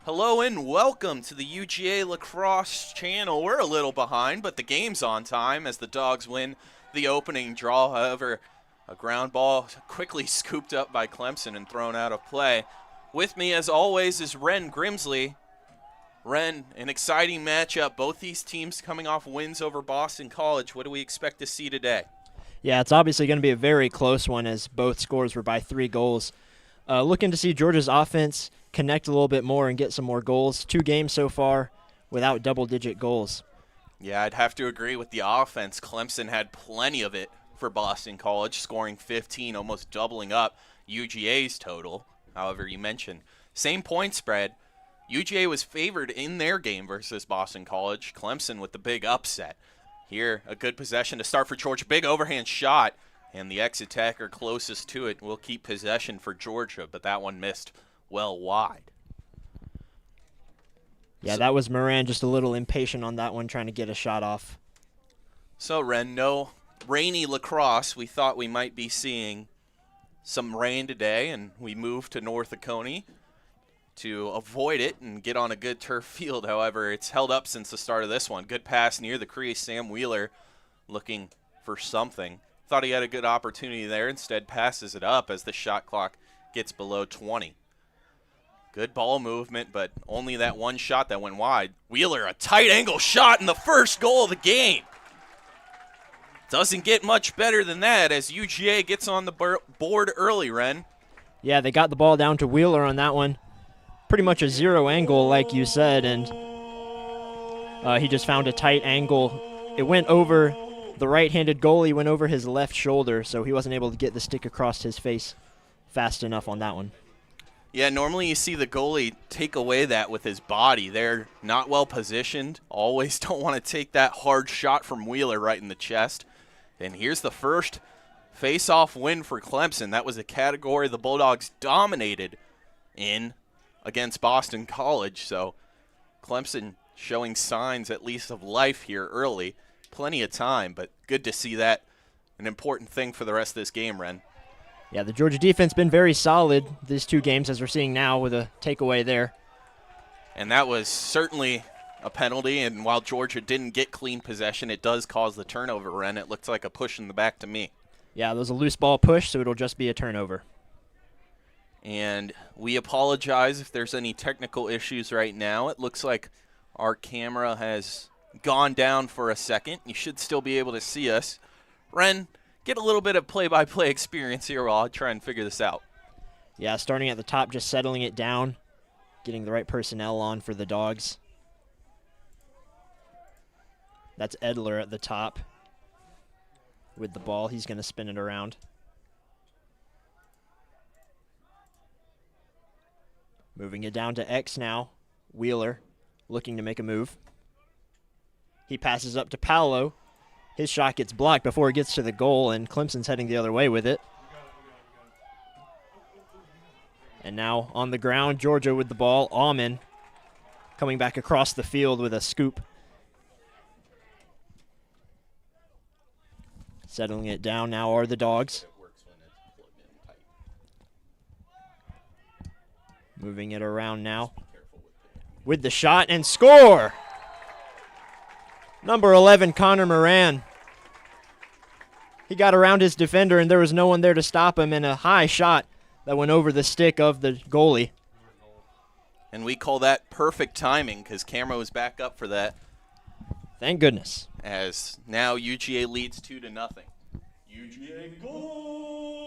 Hello and welcome to the UGA Lacrosse channel. We're a little behind, but the game's on time as the Dawgs win the opening draw. However, a ground ball quickly scooped up by Clemson and thrown out of play. With me, as always, is Ren Grimsley. Ren, an exciting matchup. Both these teams coming off wins over Boston College. What do we expect to see today? Yeah, it's obviously going to be a very close one as both scores were by 3 goals. Looking to see Georgia's offense connect a little bit more and get some more goals. 2 games so far without double-digit goals. Yeah, I'd have to agree with the offense. Clemson had plenty of it for Boston College, scoring 15, almost doubling up UGA's total. However, you mentioned same point spread. UGA was favored in their game versus Boston College. Clemson with the big upset. Here, a good possession to start for Georgia. Big overhand shot, and the ex-attacker closest to it will keep possession for Georgia, but that one missed well wide. Yeah, that was Moran just a little impatient on that one, trying to get a shot off. So, Ren, no rainy lacrosse. We thought we might be seeing some rain today, and we moved to North Oconee to avoid it and get on a good turf field. However, it's held up since the start of this one. Good pass near the crease. Sam Wheeler looking for something. Thought he had a good opportunity there. Instead, passes it up as the shot clock gets below 20. Good ball movement, but only that one shot that went wide. Wheeler, a tight angle shot in the first goal of the game. Doesn't get much better than that as UGA gets on the board early, Ren. Yeah, they got the ball down to Wheeler on that one. Pretty much a zero angle, like you said, and he just found a tight angle. It went over the right-handed goalie, went over his left shoulder, so he wasn't able to get the stick across his face fast enough on that one. Yeah, normally you see the goalie take away that with his body. They're not well positioned. Always don't want to take that hard shot from Wheeler right in the chest. And here's the first face-off win for Clemson. That was a category the Bulldogs dominated in against Boston College. So Clemson showing signs at least of life here early. Plenty of time, but good to see that. An important thing for the rest of this game, Ren. Yeah, the Georgia defense been very solid these 2 games, as we're seeing now with a takeaway there. And that was certainly a penalty, and while Georgia didn't get clean possession, it does cause the turnover, Ren. It looks like a push in the back to me. Yeah, that was a loose ball push, so it'll just be a turnover. And we apologize if there's any technical issues right now. It looks like our camera has gone down for a second. You should still be able to see us. Ren, get a little bit of play-by-play experience here while I try and figure this out. Yeah, starting at the top, just settling it down, getting the right personnel on for the Dawgs. That's Edler at the top with the ball. He's going to spin it around. Moving it down to X now. Wheeler looking to make a move. He passes up to Paolo. His shot gets blocked before it gets to the goal, and Clemson's heading the other way with it. And now on the ground, Georgia with the ball. Aumann coming back across the field with a scoop. Settling it down now are the Dawgs. Moving it around now with the shot and score! Number 11, Connor Moran. He got around his defender, and there was no one there to stop him, and a high shot that went over the stick of the goalie. And we call that perfect timing because camera was back up for that. Thank goodness. As now UGA leads 2-0. UGA goal!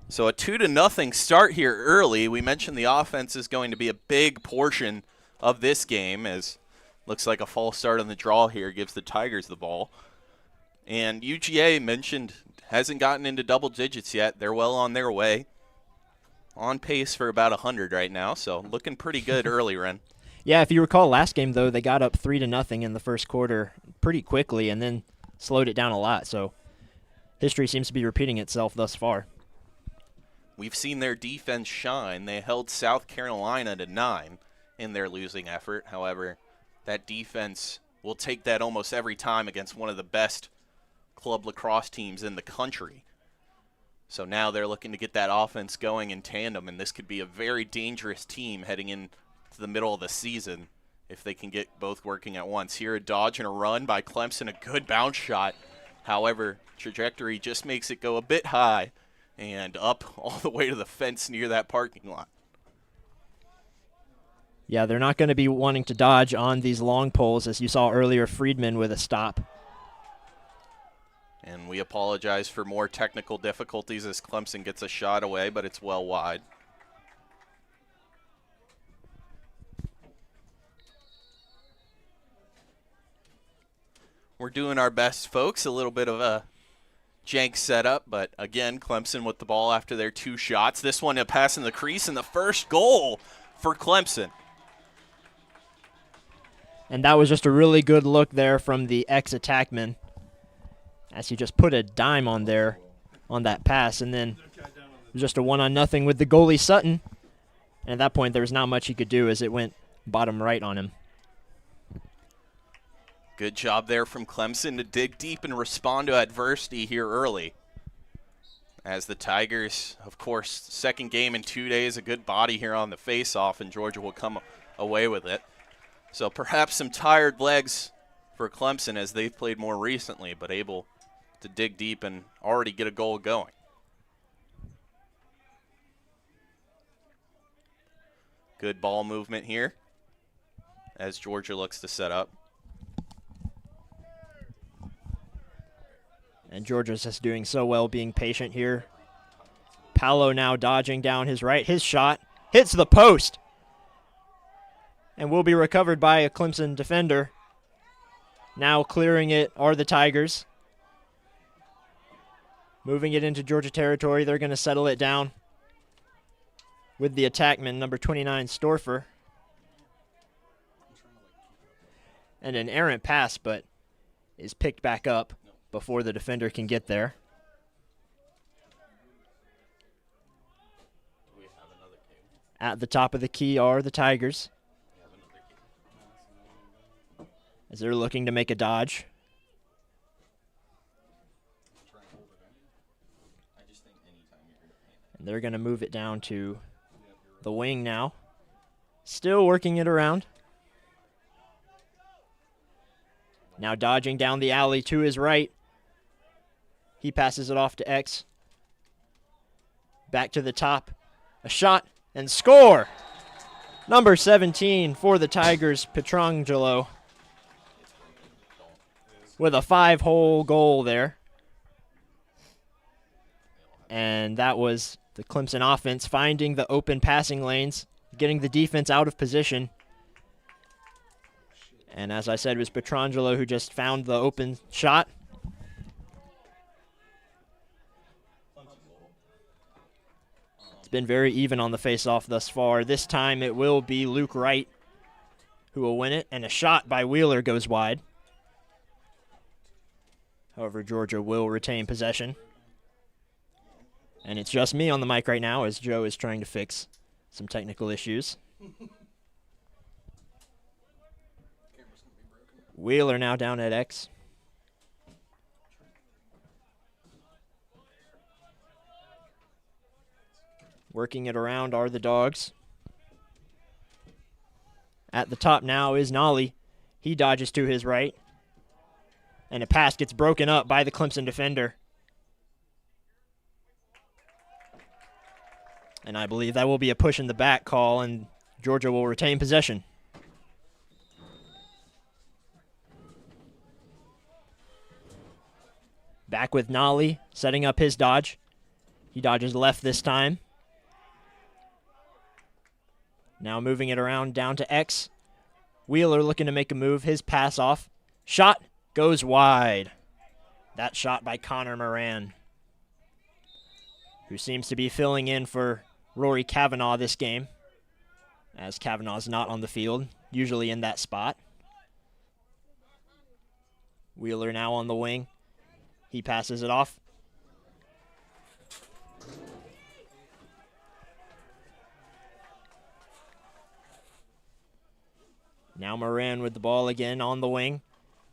So a 2-0 start here early. We mentioned the offense is going to be a big portion of this game, as looks like a false start on the draw here gives the Tigers the ball. And UGA mentioned hasn't gotten into double digits yet. They're well on their way. On pace for about 100 right now, so looking pretty good early, Ren. Yeah, if you recall last game, though, they got up 3-0 in the first quarter pretty quickly and then slowed it down a lot. So history seems to be repeating itself thus far. We've seen their defense shine. They held South Carolina to 9 in their losing effort. However, that defense will take that almost every time against one of the best club lacrosse teams in the country. So now they're looking to get that offense going in tandem, and this could be a very dangerous team heading into the middle of the season if they can get both working at once. Here, a dodge and a run by Clemson, a good bounce shot. However, trajectory just makes it go a bit high and up all the way to the fence near that parking lot. Yeah, they're not going to be wanting to dodge on these long poles, as you saw earlier, Friedman with a stop. And we apologize for more technical difficulties as Clemson gets a shot away, but it's well wide. We're doing our best, folks. A little bit of a jank setup, but again, Clemson with the ball after their 2 shots. This one a pass in the crease, and the first goal for Clemson. And that was just a really good look there from the ex-attackman, as he just put a dime on there on that pass, and then just a 1-0 with the goalie Sutton. And at that point, there was not much he could do as it went bottom right on him. Good job there from Clemson to dig deep and respond to adversity here early. As the Tigers, of course, second game in 2 days, a good body here on the faceoff, and Georgia will come away with it. So perhaps some tired legs for Clemson as they've played more recently, but able to dig deep and already get a goal going. Good ball movement here as Georgia looks to set up. And Georgia's just doing so well being patient here. Paolo now dodging down his right. His shot hits the post and will be recovered by a Clemson defender. Now clearing it are the Tigers. Moving it into Georgia territory, they're going to settle it down with the attackman, number 29, Storfer. And an errant pass, but is picked back up before the defender can get there. At the top of the key are the Tigers, as they're looking to make a dodge. And they're going to move it down to the wing now. Still working it around. Now dodging down the alley to his right. He passes it off to X. Back to the top. A shot and score! Number 17 for the Tigers, Pietrangelo, with a 5-hole goal there. And that was the Clemson offense finding the open passing lanes, getting the defense out of position. And as I said, it was Pietrangelo who just found the open shot. It's been very even on the faceoff thus far. This time it will be Luke Wright who will win it, and a shot by Wheeler goes wide. However, Georgia will retain possession. And it's just me on the mic right now as Joe is trying to fix some technical issues. Wheeler now down at X. Working it around are the Dawgs. At the top now is Nolly. He dodges to his right. And a pass gets broken up by the Clemson defender. And I believe that will be a push in the back call, and Georgia will retain possession. Back with Nolly, setting up his dodge. He dodges left this time. Now moving it around down to X. Wheeler looking to make a move. His pass off. Shot goes wide. That shot by Connor Moran, who seems to be filling in for Rory Cavanaugh this game, as Cavanaugh's not on the field, usually in that spot. Wheeler now on the wing. He passes it off. Now Moran with the ball again on the wing.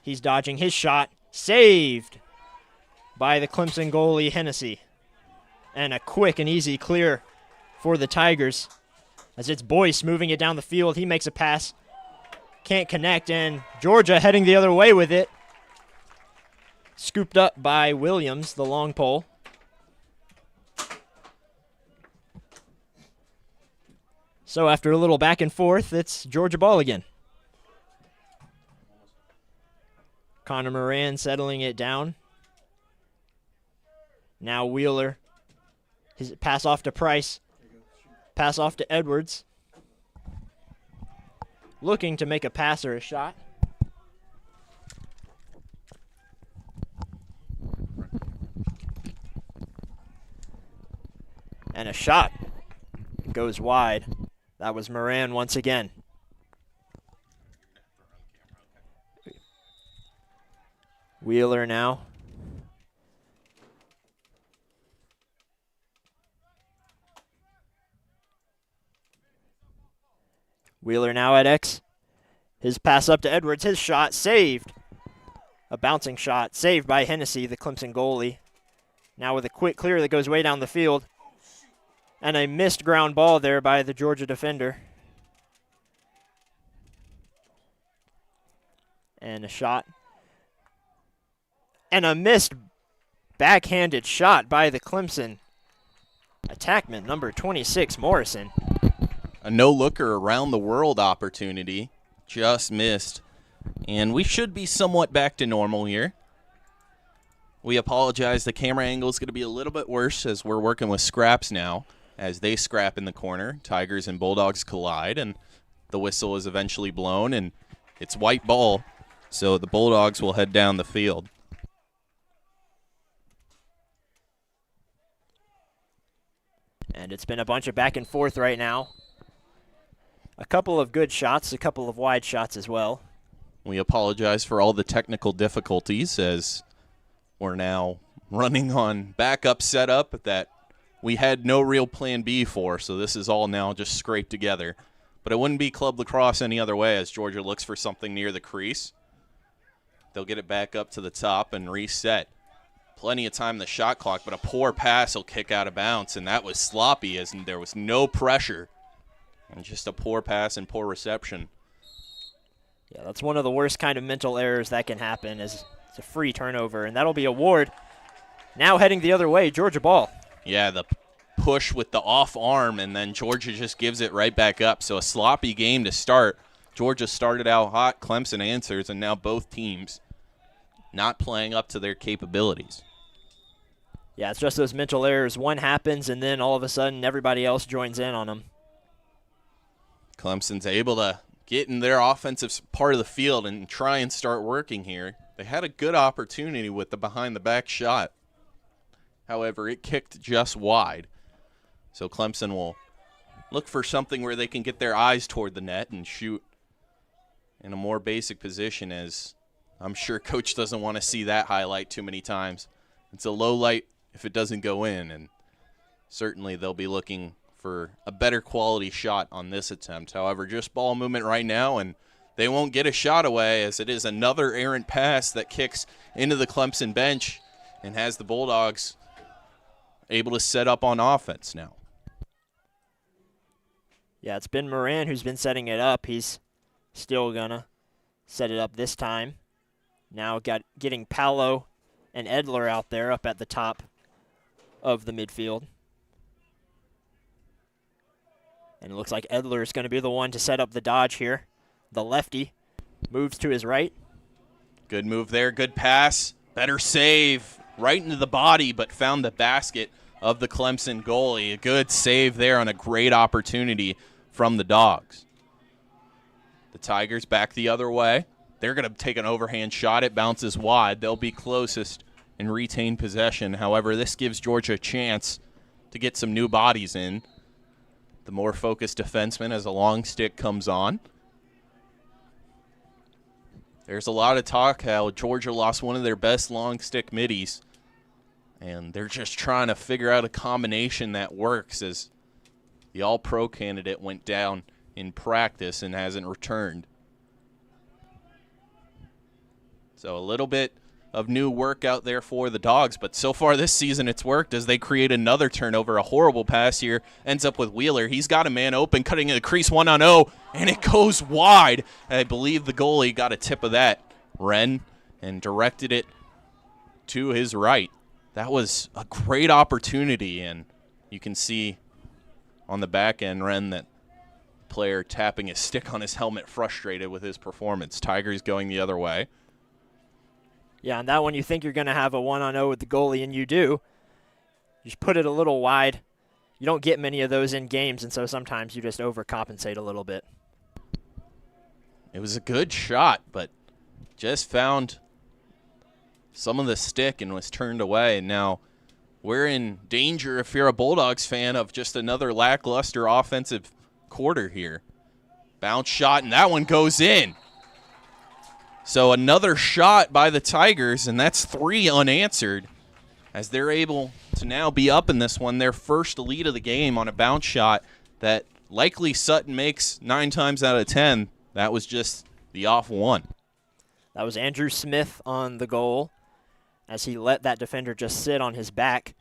He's dodging his shot. Saved by the Clemson goalie, Hennessy. And a quick and easy clear for the Tigers. As it's Boyce moving it down the field. He makes a pass. Can't connect, and Georgia heading the other way with it. Scooped up by Williams, the long pole. So after a little back and forth, it's Georgia ball again. Connor Moran settling it down. Now Wheeler. His pass off to Price. Pass off to Edwards. Looking to make a pass or a shot. And a shot goes wide. That was Moran once again. Wheeler now. Wheeler now at X. His pass up to Edwards. His shot saved. A bouncing shot saved by Hennessy, the Clemson goalie. Now with a quick clear that goes way down the field. And a missed ground ball there by the Georgia defender. And a shot. And a missed backhanded shot by the Clemson attackman, number 26, Morrison. A no-looker around the world opportunity. Just missed. And we should be somewhat back to normal here. We apologize. The camera angle is going to be a little bit worse as we're working with scraps now. As they scrap in the corner, Tigers and Bulldogs collide, and the whistle is eventually blown, and it's white ball, so the Bulldogs will head down the field. And it's been a bunch of back and forth right now. A couple of good shots, a couple of wide shots as well. We apologize for all the technical difficulties as we're now running on backup setup that we had no real plan B for, so this is all now just scraped together. But it wouldn't be club lacrosse any other way as Georgia looks for something near the crease. They'll get it back up to the top and reset. Plenty of time in the shot clock, but a poor pass will kick out of bounds, and that was sloppy as there was no pressure. And just a poor pass and poor reception. Yeah, that's one of the worst kind of mental errors that can happen is it's a free turnover, and that'll be a Ward. Now heading the other way, Georgia ball. Yeah, the push with the off arm, and then Georgia just gives it right back up. So a sloppy game to start. Georgia started out hot, Clemson answers, and now both teams not playing up to their capabilities. Yeah, it's just those mental errors. One happens, and then all of a sudden everybody else joins in on them. Clemson's able to get in their offensive part of the field and try and start working here. They had a good opportunity with the behind-the-back shot. However, it kicked just wide. So Clemson will look for something where they can get their eyes toward the net and shoot in a more basic position, as I'm sure Coach doesn't want to see that highlight too many times. It's a low light if it doesn't go in, and certainly they'll be looking for a better quality shot on this attempt. However, just ball movement right now, and they won't get a shot away as it is another errant pass that kicks into the Clemson bench and has the Bulldogs able to set up on offense now. Yeah, it's been Moran who's been setting it up. He's still going to set it up this time. Now getting Paolo and Edler out there up at the top of the midfield. And it looks like Edler is going to be the one to set up the dodge here. The lefty moves to his right. Good move there. Good pass. Better save. Right into the body, but found the basket of the Clemson goalie. A good save there on a great opportunity from the Dawgs. The Tigers back the other way. They're going to take an overhand shot. It bounces wide. They'll be closest and retain possession. However, this gives Georgia a chance to get some new bodies in. The more focused defenseman as a long stick comes on. There's a lot of talk how Georgia lost one of their best long stick middies, and they're just trying to figure out a combination that works as the all-pro candidate went down in practice and hasn't returned. So a little bit of new work out there for the Dawgs, but so far this season it's worked as they create another turnover. A horrible pass here ends up with Wheeler. He's got a man open, cutting in the crease 1-on-0, and it goes wide. I believe the goalie got a tip of that, Wren, and directed it to his right. That was a great opportunity, and you can see on the back end, Wren, that player tapping his stick on his helmet, frustrated with his performance. Tigers going the other way. Yeah, on that one you think you're going to have a 1-on-0 with the goalie, and you do. You just put it a little wide. You don't get many of those in games, and so sometimes you just overcompensate a little bit. It was a good shot, but just found some of the stick and was turned away. Now we're in danger, if you're a Bulldogs fan, of just another lackluster offensive quarter here. Bounce shot, and that one goes in. So another shot by the Tigers, and that's 3 unanswered, as they're able to now be up in this one, their first lead of the game on a bounce shot that likely Sutton makes 9 times out of 10. That was just the off one. That was Andrew Smith on the goal, as he let that defender just sit on his back,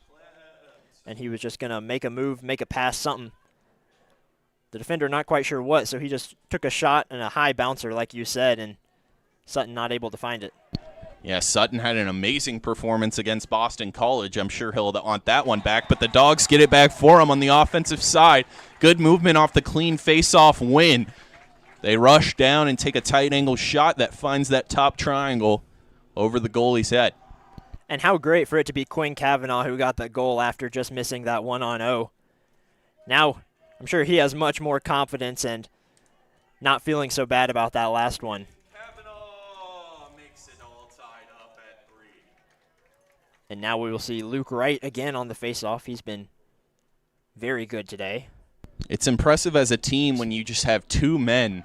and he was just going to make a move, make a pass, something. The defender not quite sure what, so he just took a shot and a high bouncer, like you said, and Sutton not able to find it. Yeah, Sutton had an amazing performance against Boston College. I'm sure he'll want that one back, but the Dawgs get it back for him on the offensive side. Good movement off the clean face-off win. They rush down and take a tight angle shot that finds that top triangle over the goalie's head. And how great for it to be Quinn Cavanaugh who got that goal after just missing that 1-on-0. Now, I'm sure he has much more confidence and not feeling so bad about that last one. And now we will see Luke Wright again on the faceoff. He's been very good today. It's impressive as a team when you just have 2 men,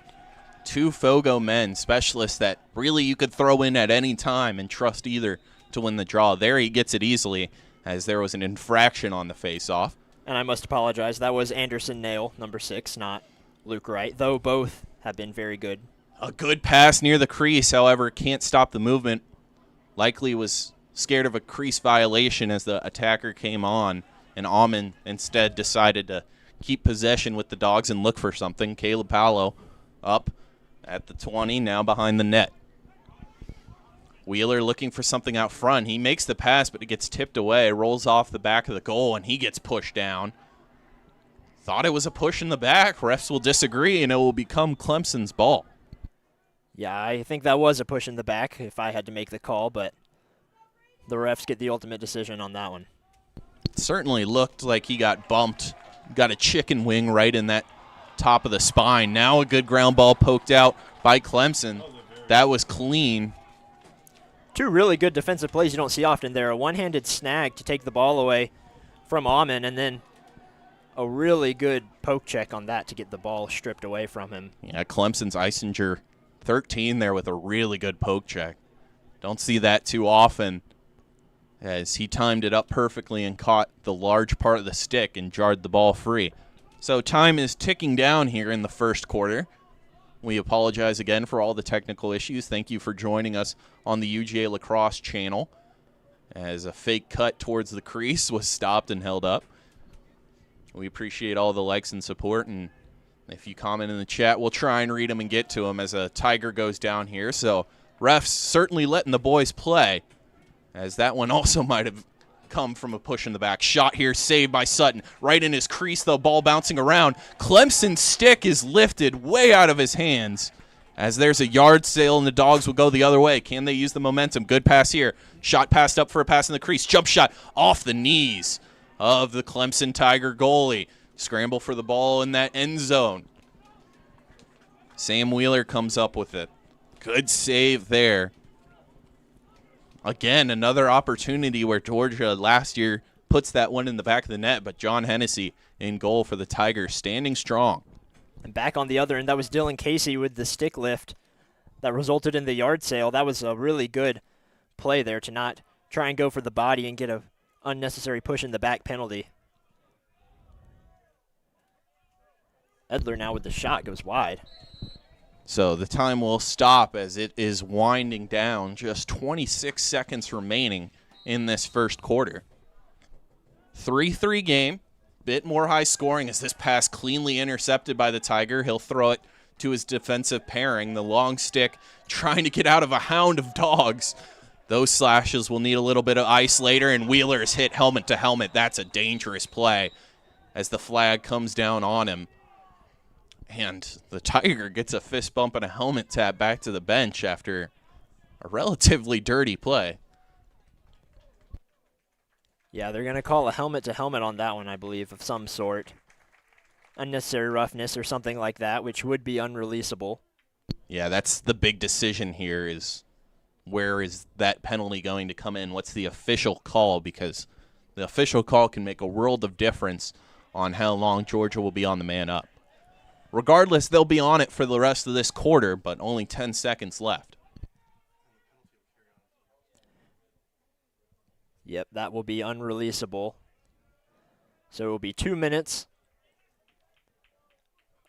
2 Fogo men, specialists that really you could throw in at any time and trust either to win the draw. There he gets it easily, as there was an infraction on the faceoff. And I must apologize. That was Anderson Nail, number 6, not Luke Wright, though both have been very good. A good pass near the crease, however, can't stop the movement. Likely was scared of a crease violation as the attacker came on, and Almond instead decided to keep possession with the Dawgs and look for something. Caleb Paolo up at the 20, now behind the net. Wheeler looking for something out front. He makes the pass, but it gets tipped away, rolls off the back of the goal, and he gets pushed down. Thought it was a push in the back. Refs will disagree, and it will become Clemson's ball. Yeah, I think that was a push in the back if I had to make the call, but the refs get the ultimate decision on that one. It certainly looked like he got bumped. Got a chicken wing right in that top of the spine. Now a good ground ball poked out by Clemson. That was clean. 2 really good defensive plays you don't see often there. A one-handed snag to take the ball away from Amon, and then a really good poke check on that to get the ball stripped away from him. Yeah, Clemson's Eisinger 13 there with a really good poke check. Don't see that too often, as he timed it up perfectly and caught the large part of the stick and jarred the ball free. So time is ticking down here in the first quarter. We apologize again for all the technical issues. Thank you for joining us on the UGA Lacrosse channel, as a fake cut towards the crease was stopped and held up. We appreciate all the likes and support, and if you comment in the chat, we'll try and read them and get to them as a Tiger goes down here. So refs certainly letting the boys play, as that one also might have come from a push in the back. Shot here, saved by Sutton. Right in his crease, the ball bouncing around. Clemson's stick is lifted way out of his hands, as there's a yard sale and the Dawgs will go the other way. Can they use the momentum? Good pass here. Shot passed up for a pass in the crease. Jump shot off the knees of the Clemson Tiger goalie. Scramble for the ball in that end zone. Sam Wheeler comes up with it. Good save there. Again, another opportunity where Georgia last year puts that one in the back of the net, but John Hennessy in goal for the Tigers, standing strong. And back on the other end, that was Dylan Casey with the stick lift that resulted in the yard sale. That was a really good play there to not try and go for the body and get a unnecessary push in the back penalty. Edler now with the shot goes wide. So the time will stop as it is winding down. Just 26 seconds remaining in this first quarter. 3-3 game. Bit more high scoring as this pass cleanly intercepted by the Tiger. He'll throw it to his defensive pairing. The long stick trying to get out of a hound of Dawgs. Those slashes will need a little bit of ice later, and Wheeler's hit helmet to helmet. That's a dangerous play as the flag comes down on him. And the Tiger gets a fist bump and a helmet tap back to the bench after a relatively dirty play. Yeah, they're going to call a helmet to helmet on that one, I believe, of some sort. Unnecessary roughness or something like that, which would be unreleasable. Yeah, that's the big decision here is where is that penalty going to come in? What's the official call? Because the official call can make a world of difference on how long Georgia will be on the man up. Regardless, they'll be on it for the rest of this quarter, but only 10 seconds left. Yep, that will be unreleasable. So it will be 2 minutes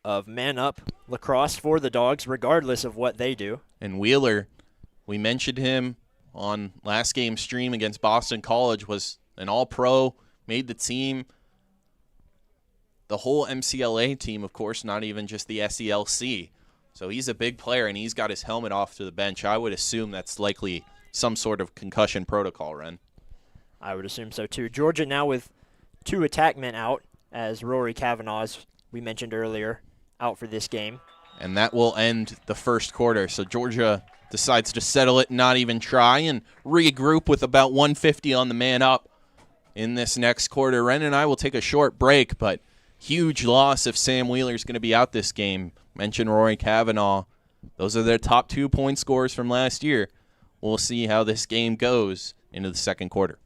of man-up lacrosse for the Dawgs, regardless of what they do. And Wheeler, we mentioned him on last game's stream against Boston College, was an all-pro, made the team. The whole MCLA team, of course, not even just the SELC. So he's a big player, and he's got his helmet off to the bench. I would assume that's likely some sort of concussion protocol, Ren. I would assume so, too. Georgia now with 2 attackmen out, as Rory Kavanaugh, as we mentioned earlier, out for this game. And that will end the first quarter. So Georgia decides to settle it, not even try, and regroup with about 150 on the man up in this next quarter. Ren and I will take a short break, but huge loss if Sam Wheeler's going to be out this game. Mentioned Rory Kavanaugh. Those are their top 2 point scorers from last year. We'll see how this game goes into the second quarter.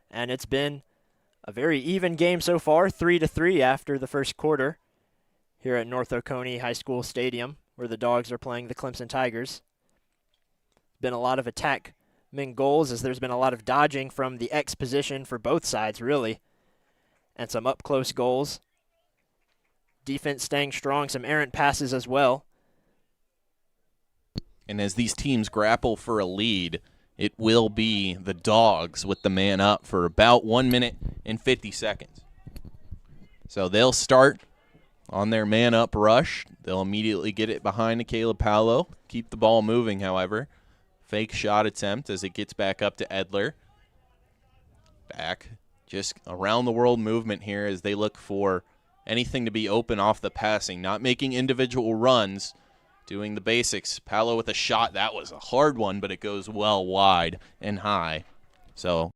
And it's been a very even game so far, 3-3 after the first quarter here at North Oconee High School Stadium, where the Dawgs are playing the Clemson Tigers. Been a lot of attackmen goals as there's been a lot of dodging from the X position for both sides, really, and some up-close goals. Defense staying strong, some errant passes as well. And as these teams grapple for a lead, it will be the Dawgs with the man up for about 1 minute and 50 seconds. So they'll start on their man up rush. They'll immediately get it behind to Caleb Paolo. Keep the ball moving, however. Fake shot attempt as it gets back up to Edler. Back. Just around the world movement here as they look for anything to be open off the passing. Not making individual runs. Doing the basics. Paolo with a shot. That was a hard one, but it goes well wide and high. So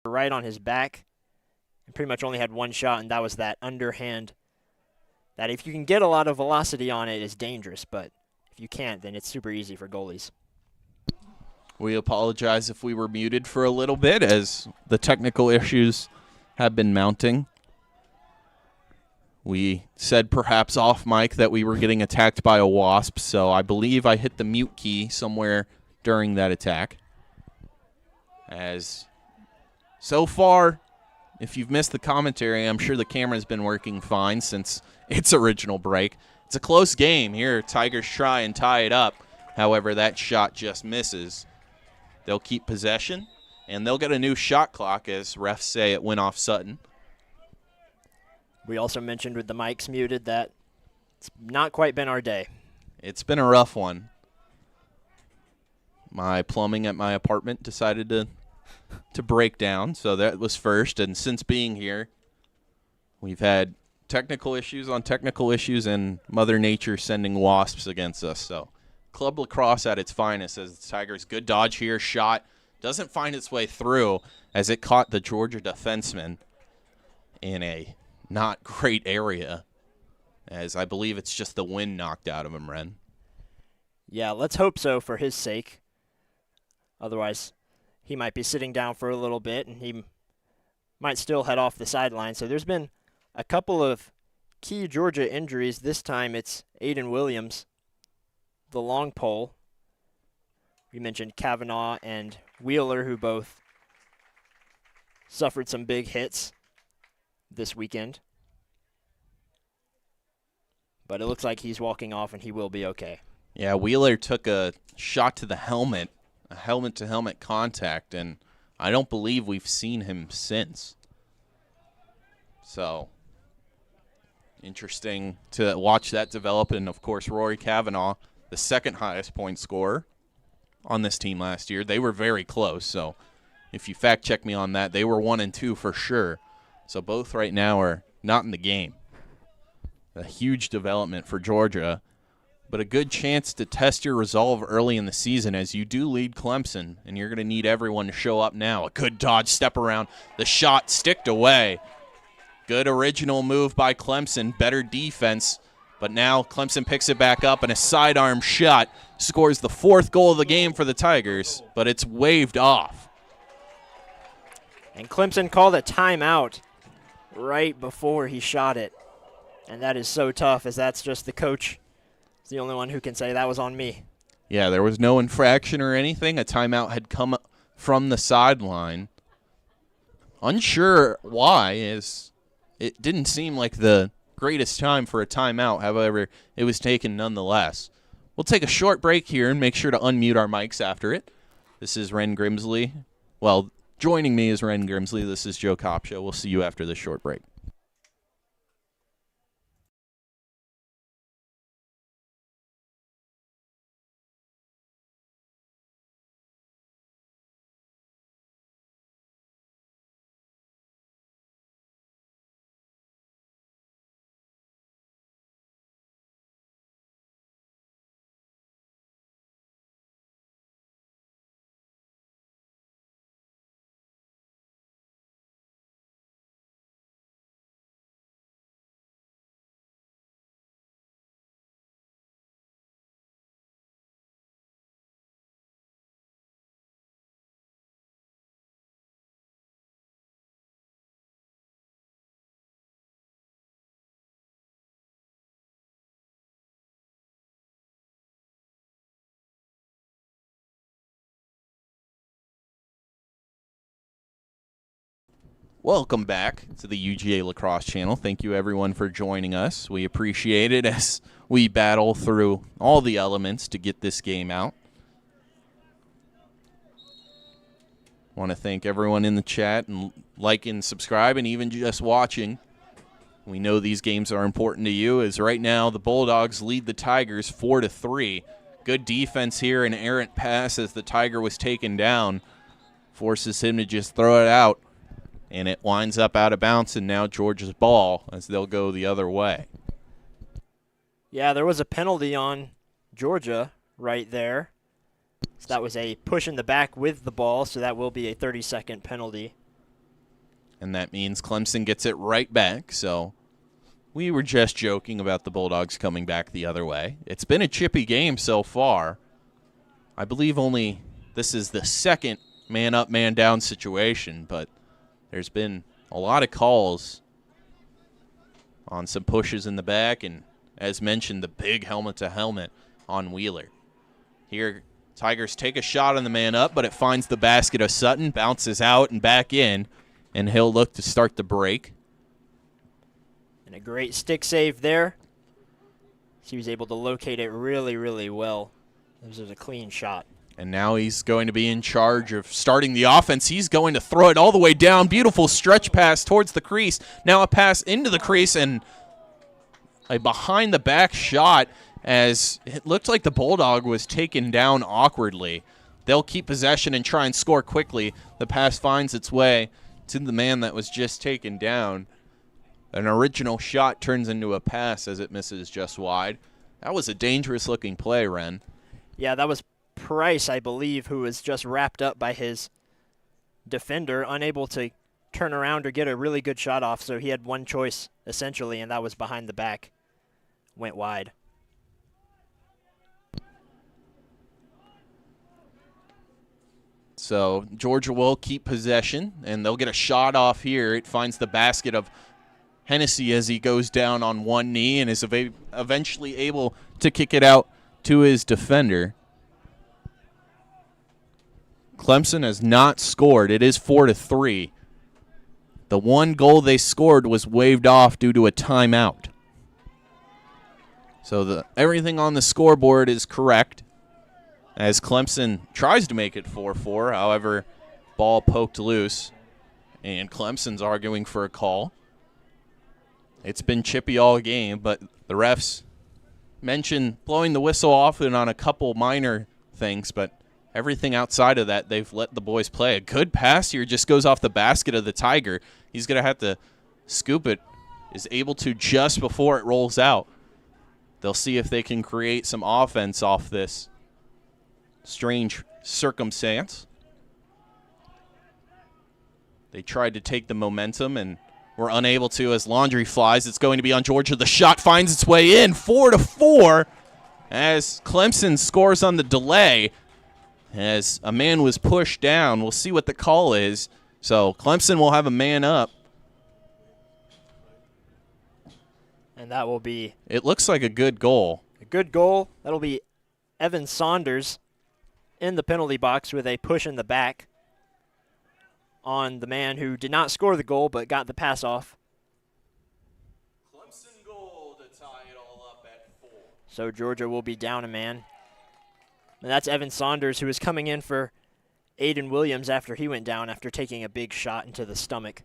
right on his back and pretty much only had one shot, and that was that underhand. That if you can get a lot of velocity on it is dangerous, but if you can't, then it's super easy for goalies. We apologize if we were muted for a little bit as the technical issues have been mounting. We said perhaps off mic that we were getting attacked by a wasp, so I believe I hit the mute key somewhere during that attack. As so far, if you've missed the commentary, I'm sure the camera's been working fine since its original break. It's a close game here. Tigers try and tie it up. However, that shot just misses. They'll keep possession, and they'll get a new shot clock as refs say it went off Sutton. We also mentioned with the mics muted that it's not quite been our day. It's been a rough one. My plumbing at my apartment decided to break down, so that was first. And since being here, we've had technical issues on technical issues and Mother Nature sending wasps against us. So club lacrosse at its finest as the Tigers, good dodge here, shot, doesn't find its way through as it caught the Georgia defenseman in a not great area, as I believe it's just the wind knocked out of him, Ren. Yeah, let's hope so for his sake. Otherwise, he might be sitting down for a little bit, and he might still head off the sideline. So there's been a couple of key Georgia injuries. This time it's Aiden Williams, the long pole. We mentioned Kavanaugh and Wheeler, who both suffered some big hits this weekend. But it looks like he's walking off, and he will be okay. Yeah, Wheeler took a shot to the helmet, a helmet-to-helmet contact, and I don't believe we've seen him since. So, interesting to watch that develop. And, of course, Rory Kavanaugh, the second highest point scorer on this team last year. They were very close, so if you fact-check me on that, they were 1 and 2 for sure. So both right now are not in the game. A huge development for Georgia, but a good chance to test your resolve early in the season as you do lead Clemson, and you're going to need everyone to show up now. A good dodge, step around. The shot sticked away. Good original move by Clemson, better defense, but now Clemson picks it back up, and a sidearm shot scores the 4th goal of the game for the Tigers, but it's waved off. And Clemson called a timeout right before he shot it. And that is so tough, as that's just the coach. He's the only one who can say that was on me. Yeah, there was no infraction or anything. A timeout had come from the sideline. Unsure why, as it didn't seem like the greatest time for a timeout. However, it was taken nonetheless. We'll take a short break here and make sure to unmute our mics after it. This is Ren Grimsley. Well, joining me is Ren Grimsley. This is Joe Kopsho. We'll see you after this short break. Welcome back to the UGA Lacrosse channel. Thank you, everyone, for joining us. We appreciate it as we battle through all the elements to get this game out. Want to thank everyone in the chat and liking, subscribe, and even just watching. We know these games are important to you, as right now the Bulldogs lead the Tigers 4-3. Good defense here, an errant pass as the Tiger was taken down. Forces him to just throw it out. And it winds up out of bounds, and now Georgia's ball as they'll go the other way. Yeah, there was a penalty on Georgia right there. So that was a push in the back with the ball, so that will be a 30-second penalty. and that means Clemson gets it right back. So we were just joking about the Bulldogs coming back the other way. It's been a chippy game so far. I believe only this is the second man-up, man-down situation, but there's been a lot of calls on some pushes in the back, and as mentioned, the big helmet-to-helmet on Wheeler. Here, Tigers take a shot on the man-up, but it finds the basket of Sutton, bounces out and back in, and he'll look to start the break. And a great stick save there. He was able to locate it really, really well. This was a clean shot. And now he's going to be in charge of starting the offense. He's going to throw it all the way down. Beautiful stretch pass towards the crease. Now a pass into the crease and a behind-the-back shot as it looked like the Bulldog was taken down awkwardly. They'll keep possession and try and score quickly. The pass finds its way to the man that was just taken down. An original shot turns into a pass as it misses just wide. That was a dangerous-looking play, Ren. Yeah, that was Price, I believe, who was just wrapped up by his defender, unable to turn around or get a really good shot off, so he had one choice, essentially, and that was behind the back. Went wide. So Georgia will keep possession, and they'll get a shot off here. It finds the basket of Hennessy as he goes down on one knee and is eventually able to kick it out to his defender. Clemson has not scored. It is 4-3. The one goal they scored was waved off due to a timeout. So everything on the scoreboard is correct as Clemson tries to make it 4-4. However, ball poked loose, and Clemson's arguing for a call. It's been chippy all game, but the refs mentioned blowing the whistle often on a couple minor things, but everything outside of that, they've let the boys play. A good pass here just goes off the basket of the Tiger. He's going to have to scoop it. Is able to just before it rolls out. They'll see if they can create some offense off this strange circumstance. They tried to take the momentum and were unable to as Laundry flies. It's going to be on Georgia. The shot finds its way in, 4-4, as Clemson scores on the delay. As a man was pushed down. We'll see what the call is. So Clemson will have a man up. And that will be... It looks like a good goal. A good goal. That'll be Evan Saunders in the penalty box with a push in the back on the man who did not score the goal but got the pass off. Clemson goal to tie it all up at 4. So Georgia will be down a man. And that's Evan Saunders, who is coming in for Aiden Williams after he went down after taking a big shot into the stomach.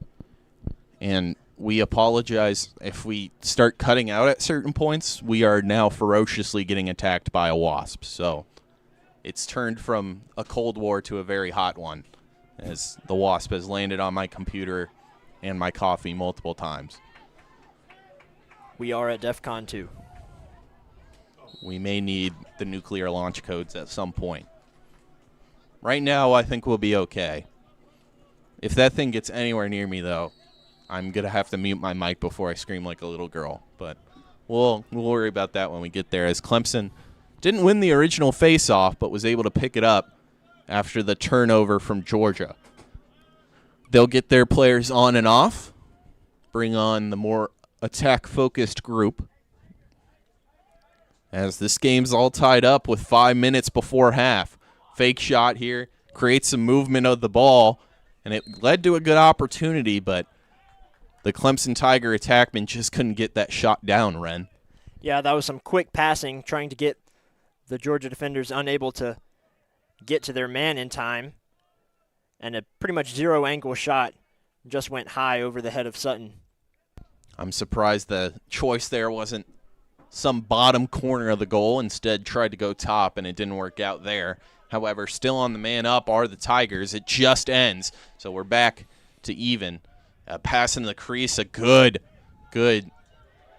And we apologize if we start cutting out at certain points. We are now ferociously getting attacked by a wasp. So it's turned from a cold war to a very hot one, as the wasp has landed on my computer and my coffee multiple times. We are at DEFCON 2. We may need the nuclear launch codes at some point. Right now, I think we'll be okay. If that thing gets anywhere near me, though, I'm going to have to mute my mic before I scream like a little girl. But we'll worry about that when we get there, as Clemson didn't win the original face-off but was able to pick it up after the turnover from Georgia. They'll get their players on and off, bring on the more attack-focused group, as this game's all tied up with 5 minutes before half. Fake shot here, creates some movement of the ball, and it led to a good opportunity, but the Clemson Tiger attackman just couldn't get that shot down, Ren. Yeah, that was some quick passing, trying to get the Georgia defenders unable to get to their man in time, and a pretty much zero-angle shot just went high over the head of Sutton. I'm surprised the choice there wasn't some bottom corner of the goal. Instead tried to go top, and it didn't work out there. However, still on the man up are the Tigers. It just ends, so we're back to even. Pass into the crease, a good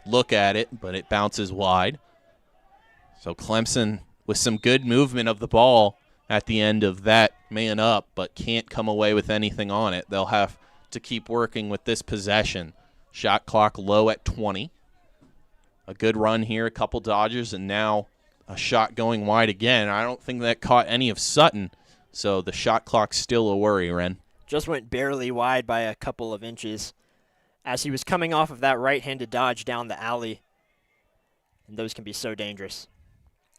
look at it, but it bounces wide. So Clemson with some good movement of the ball at the end of that man up, but can't come away with anything on it. They'll have to keep working with this possession. Shot clock low at 20. A good run here, a couple dodges, and now a shot going wide again. I don't think that caught any of Sutton, so the shot clock's still a worry, Ren. Just went barely wide by a couple of inches as he was coming off of that right-handed dodge down the alley. And those can be so dangerous.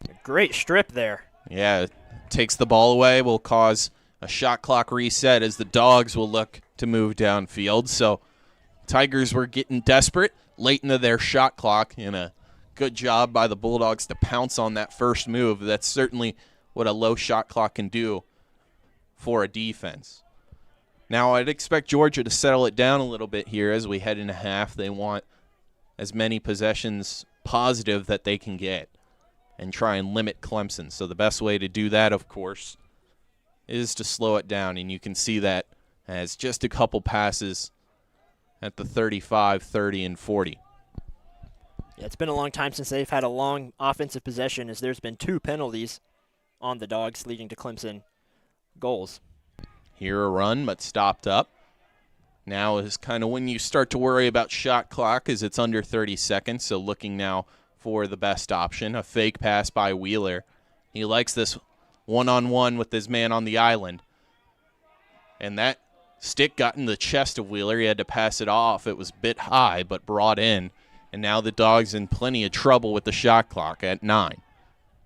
A great strip there. Yeah, takes the ball away, will cause a shot clock reset as the Dawgs will look to move downfield. So Tigers were getting desperate late into their shot clock, and a good job by the Bulldogs to pounce on that first move. That's certainly what a low shot clock can do for a defense. Now, I'd expect Georgia to settle it down a little bit here as we head into half. They want as many possessions positive that they can get and try and limit Clemson. So the best way to do that, of course, is to slow it down, and you can see that as just a couple passes at the 35, 30, and 40. Yeah, it's been a long time since they've had a long offensive possession, as there's been 2 penalties on the Dawgs leading to Clemson goals. Here a run, but stopped up. Now is kind of when you start to worry about shot clock, as it's under 30 seconds, so looking now for the best option, a fake pass by Wheeler. He likes this one-on-one with his man on the island. And that stick got in the chest of Wheeler. He had to pass it off. It was a bit high, but brought in. And now the Dawgs in plenty of trouble with the shot clock at 9.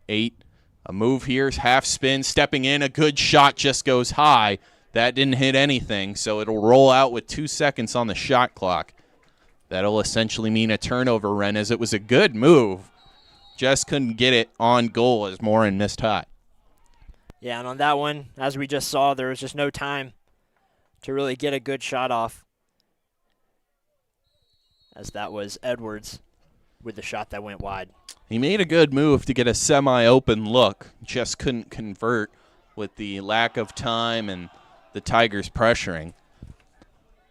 8. A move here is half spin, stepping in. A good shot just goes high. That didn't hit anything, so it'll roll out with 2 seconds on the shot clock. That'll essentially mean a turnover, Ren, as it was a good move. Just couldn't get it on goal as Morin missed high. Yeah, and on that one, as we just saw, there was just no time to really get a good shot off, as that was Edwards with the shot that went wide. He made a good move to get a semi-open look, just couldn't convert with the lack of time and the Tigers pressuring.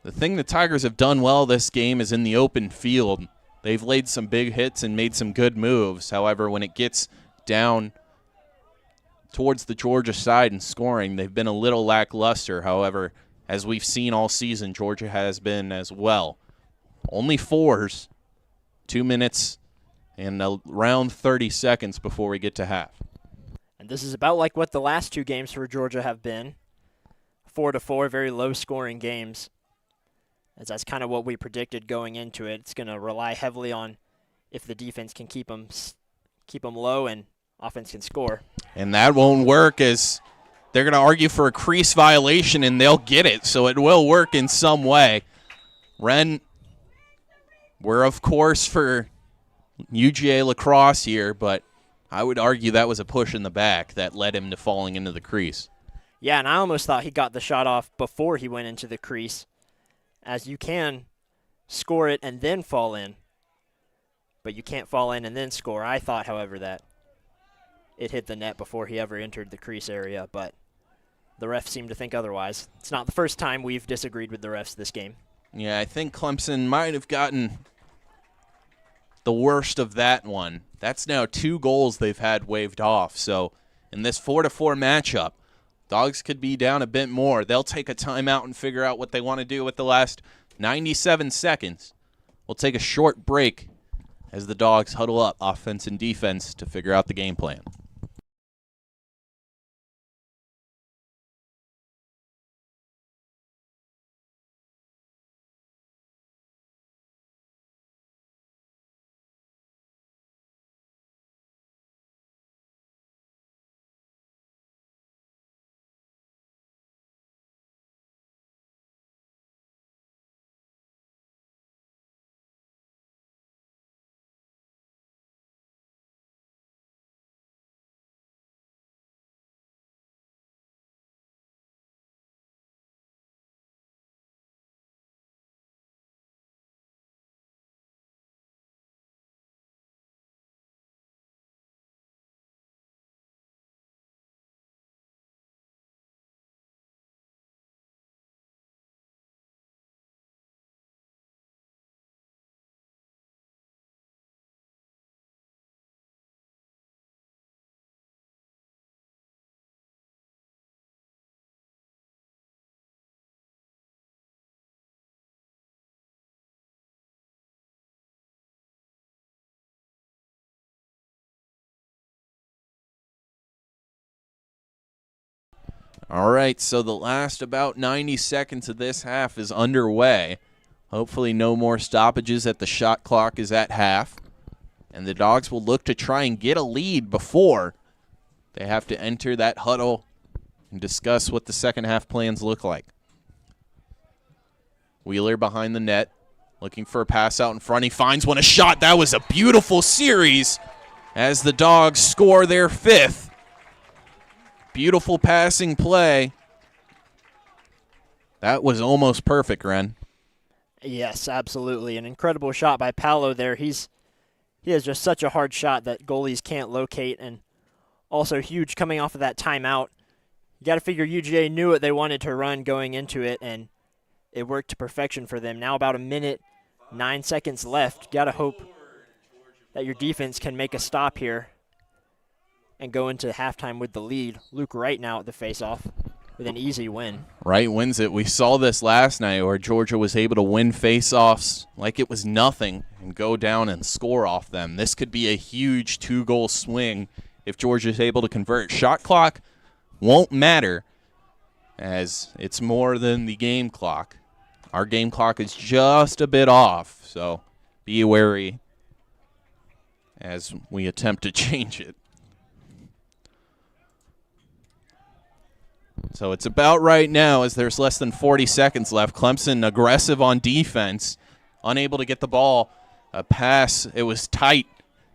The thing the Tigers have done well this game is in the open field. They've laid some big hits and made some good moves. However, when it gets down towards the Georgia side and scoring, they've been a little lackluster. However, as we've seen all season, Georgia has been as well. Only 4s, 2 minutes, and around 30 seconds before we get to half. And this is about like what the last 2 games for Georgia have been. 4-4, very low-scoring games. As that's kind of what we predicted going into it. It's going to rely heavily on if the defense can keep them low and offense can score. And that won't work, as they're going to argue for a crease violation, and they'll get it. So it will work in some way. Ren, we're, of course, for UGA Lacrosse here, but I would argue that was a push in the back that led him to falling into the crease. Yeah, and I almost thought he got the shot off before he went into the crease, as you can score it and then fall in, but you can't fall in and then score. I thought, however, that it hit the net before he ever entered the crease area, but the refs seem to think otherwise. It's not the first time we've disagreed with the refs this game. Yeah, I think Clemson might have gotten the worst of that one. That's now 2 goals they've had waved off. So in this 4-4 matchup, Dawgs could be down a bit more. They'll take a timeout and figure out what they want to do with the last 97 seconds. We'll take a short break as the Dawgs huddle up offense and defense to figure out the game plan. All right, so the last about 90 seconds of this half is underway. Hopefully no more stoppages at the shot clock is at half. And the Dawgs will look to try and get a lead before they have to enter that huddle and discuss what the second half plans look like. Wheeler behind the net, looking for a pass out in front. He finds one, a shot. That was a beautiful series as the Dawgs score their 5th. Beautiful passing play. That was almost perfect, Ren. Yes, absolutely. An incredible shot by Paolo there. He has just such a hard shot that goalies can't locate, and also huge coming off of that timeout. You got to figure UGA knew what they wanted to run going into it, and it worked to perfection for them. Now about a minute, 9 seconds left. Got to hope that your defense can make a stop here and go into halftime with the lead. Luke Wright now at the faceoff with an easy win. Wright wins it. We saw this last night where Georgia was able to win faceoffs like it was nothing and go down and score off them. This could be a huge 2-goal swing if Georgia is able to convert. Shot clock won't matter as it's more than the game clock. Our game clock is just a bit off, so be wary as we attempt to change it. So it's about right now as there's less than 40 seconds left. Clemson aggressive on defense, unable to get the ball. A pass, it was tight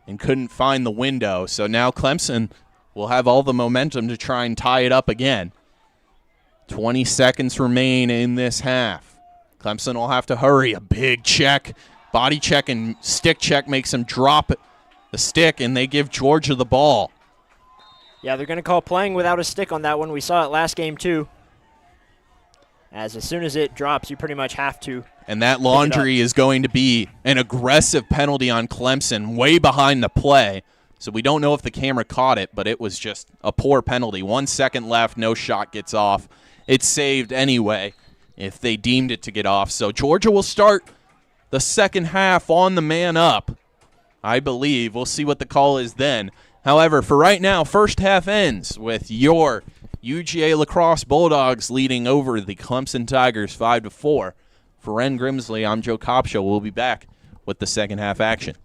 and couldn't find the window. So now Clemson will have all the momentum to try and tie it up again. 20 seconds remain in this half. Clemson will have to hurry. A big check, body check and stick check makes them drop the stick, and they give Georgia the ball. Yeah, they're going to call playing without a stick on that one. We saw it last game too. As soon as it drops, you pretty much have to. And that laundry is going to be an aggressive penalty on Clemson, way behind the play. So we don't know if the camera caught it, but it was just a poor penalty. 1 second left, no shot gets off. It's saved anyway if they deemed it to get off. So Georgia will start the second half on the man up, I believe. We'll see what the call is then. However, for right now, first half ends with your UGA Lacrosse Bulldogs leading over the Clemson Tigers 5-4. For Ren Grimsley, I'm Joe Kopsho. We'll be back with the second half action.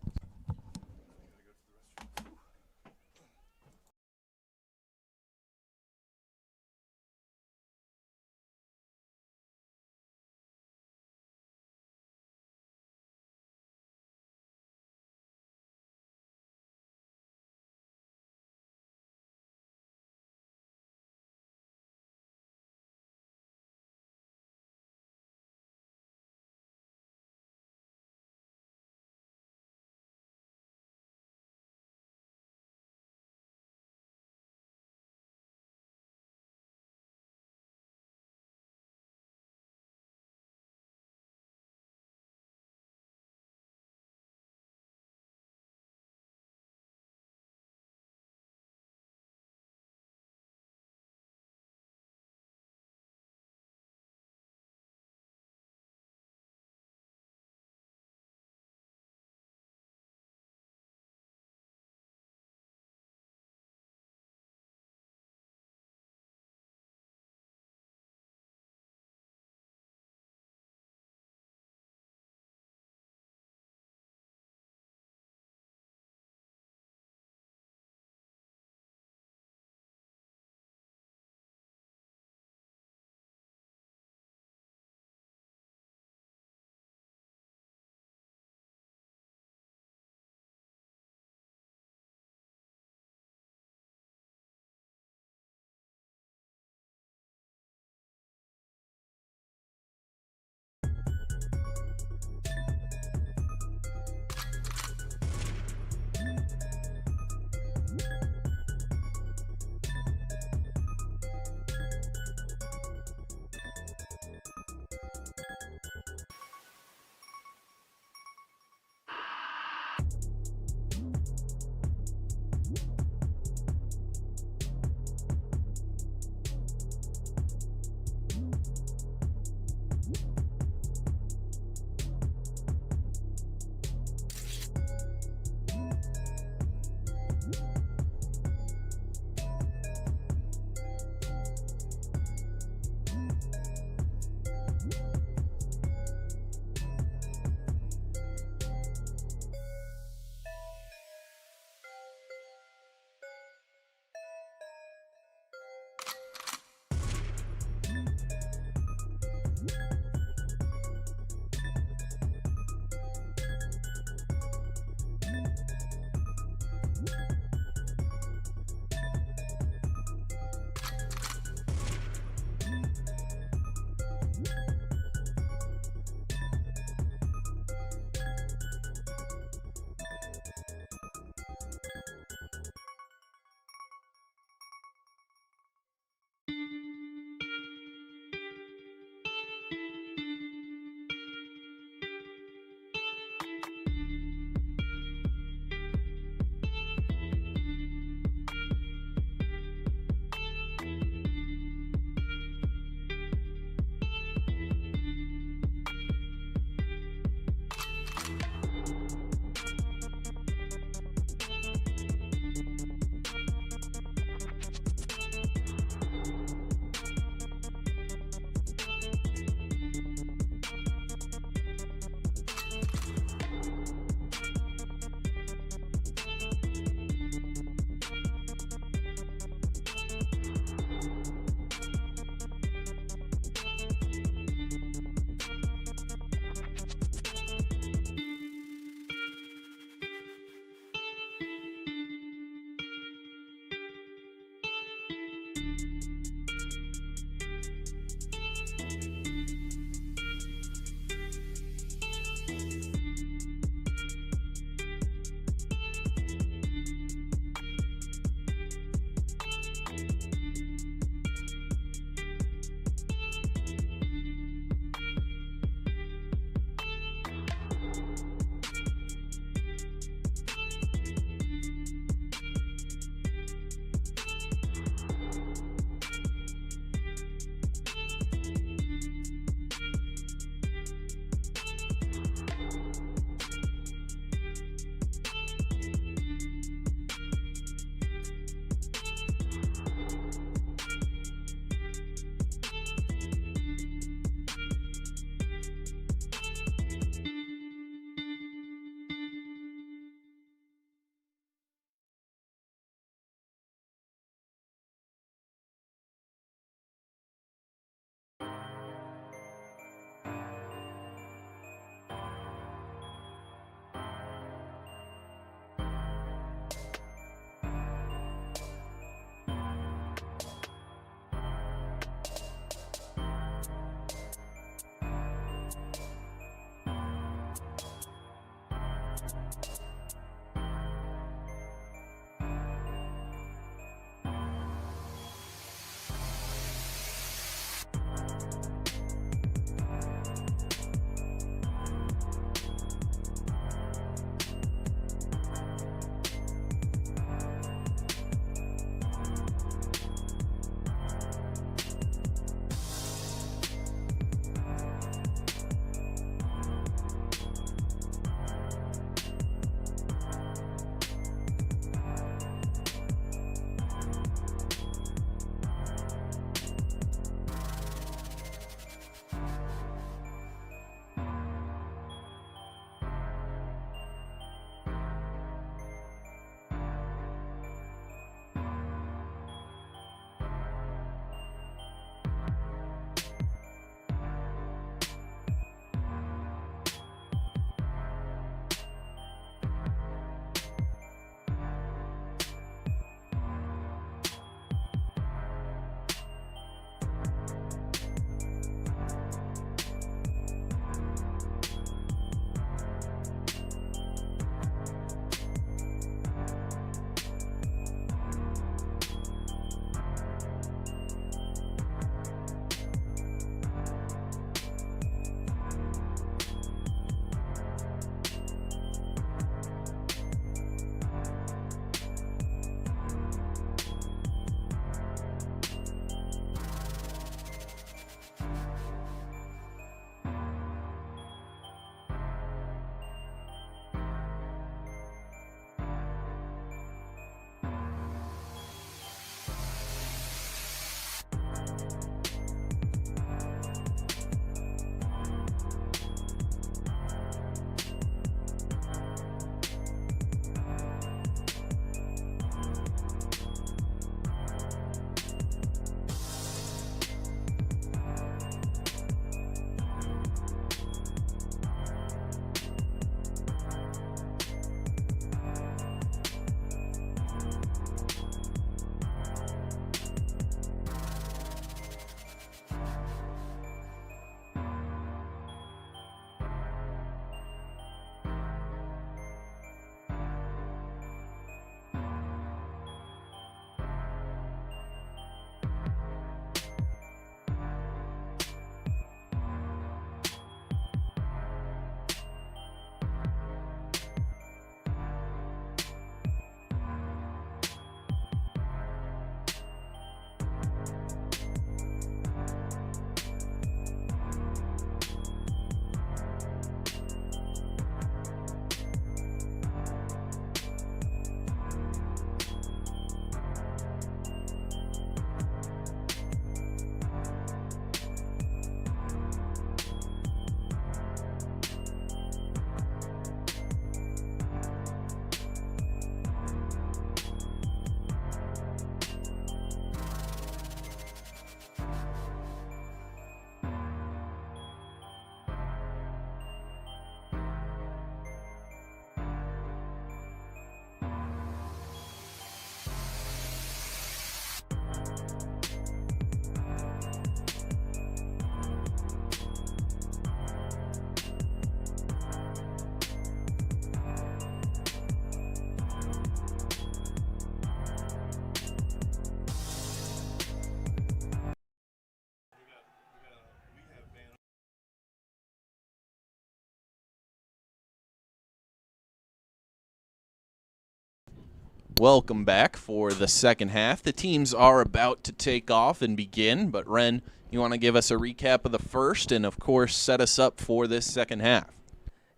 Welcome back for the second half. The teams are about to take off and begin, but Ren, you want to give us a recap of the first and, of course, set us up for this second half?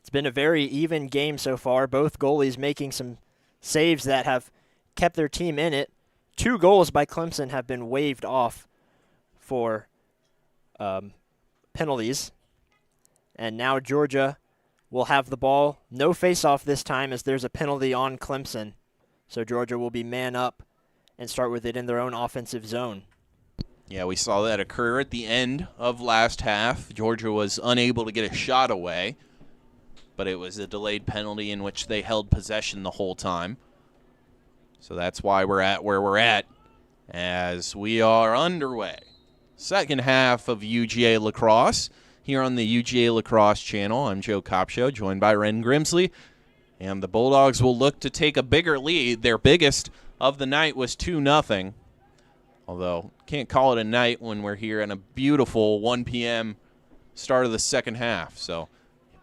It's been a very even game so far. Both goalies making some saves that have kept their team in it. 2 goals by Clemson have been waved off for penalties. And now Georgia will have the ball. No face-off this time as there's a penalty on Clemson. So Georgia will be man up and start with it in their own offensive zone. Yeah, we saw that occur at the end of last half. Georgia was unable to get a shot away, but it was a delayed penalty in which they held possession the whole time. So that's why we're at where we're at as we are underway. Second half of UGA Lacrosse here on the UGA Lacrosse channel. I'm Joe Kopsho, joined by Ren Grimsley. And the Bulldogs will look to take a bigger lead. Their biggest of the night was 2-0. Although, can't call it a night when we're here in a beautiful 1 p.m. start of the second half. So,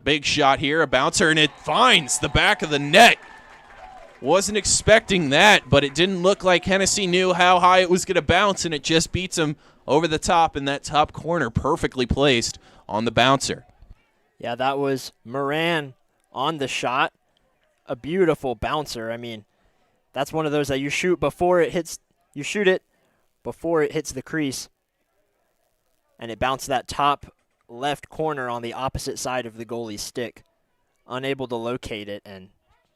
big shot here, a bouncer, and it finds the back of the net. Wasn't expecting that, but it didn't look like Hennessy knew how high it was going to bounce, and it just beats him over the top in that top corner, perfectly placed on the bouncer. Yeah, that was Moran on the shot. A beautiful bouncer. I mean, that's one of those that you shoot before it hits. You shoot it before it hits the crease, and it bounced that top left corner on the opposite side of the goalie's stick. Unable to locate it, and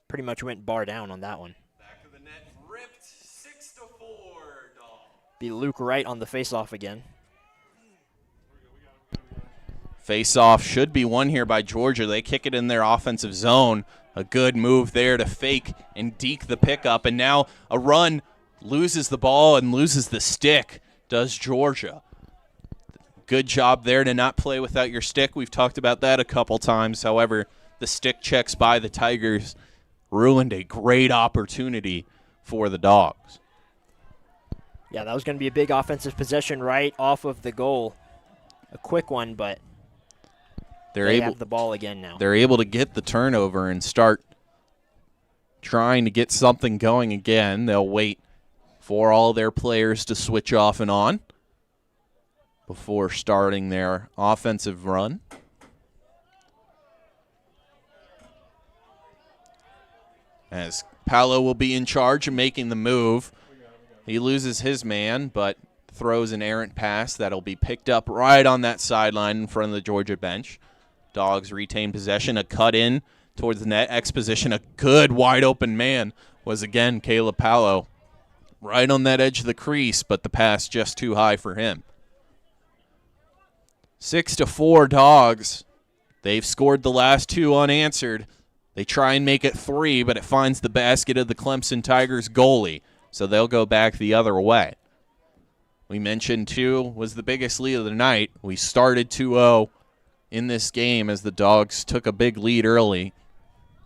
pretty much went bar down on that one. Back of the net ripped, 6-4. Dawgs. Be Luke Wright on the face-off again. Face-off should be won here by Georgia. They kick it in their offensive zone. A good move there to fake and deke the pickup. And now a run, loses the ball and loses the stick, does Georgia. Good job there to not play without your stick. We've talked about that a couple times. However, the stick checks by the Tigers ruined a great opportunity for the Dawgs. Yeah, that was going to be a big offensive possession right off of the goal. A quick one, but they have the ball again now. They're able to get the turnover and start trying to get something going again. They'll wait for all their players to switch off and on before starting their offensive run. As Paolo will be in charge of making the move. He loses his man, but throws an errant pass that'll be picked up right on that sideline in front of the Georgia bench. Dawgs retain possession, a cut in towards the net, exposition, a good wide open man was again Caleb Paolo. Right on that edge of the crease, but the pass just too high for him. 6-4 Dawgs. They've scored the last 2 unanswered. They try and make it 3, but it finds the basket of the Clemson Tigers goalie, so they'll go back the other way. We mentioned 2 was the biggest lead of the night. We started 2-0 in this game as the Dawgs took a big lead early,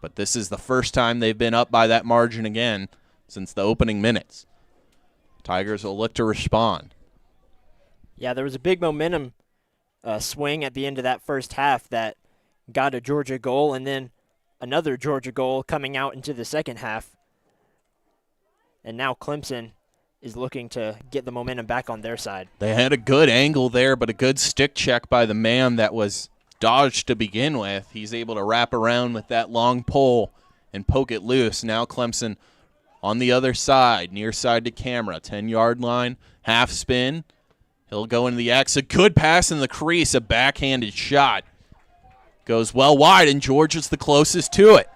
but this is the first time they've been up by that margin again since the opening minutes. Tigers will look to respond. Yeah, there was a big momentum swing at the end of that first half that got a Georgia goal, and then another Georgia goal coming out into the second half. And now Clemson is looking to get the momentum back on their side. They had a good angle there, but a good stick check by the man that was dodged to begin with. He's able to wrap around with that long pole and poke it loose. Now Clemson on the other side, near side to camera, 10-yard line, half spin. He'll go into the X. A good pass in the crease, a backhanded shot. Goes well wide, and Georgia's the closest to it.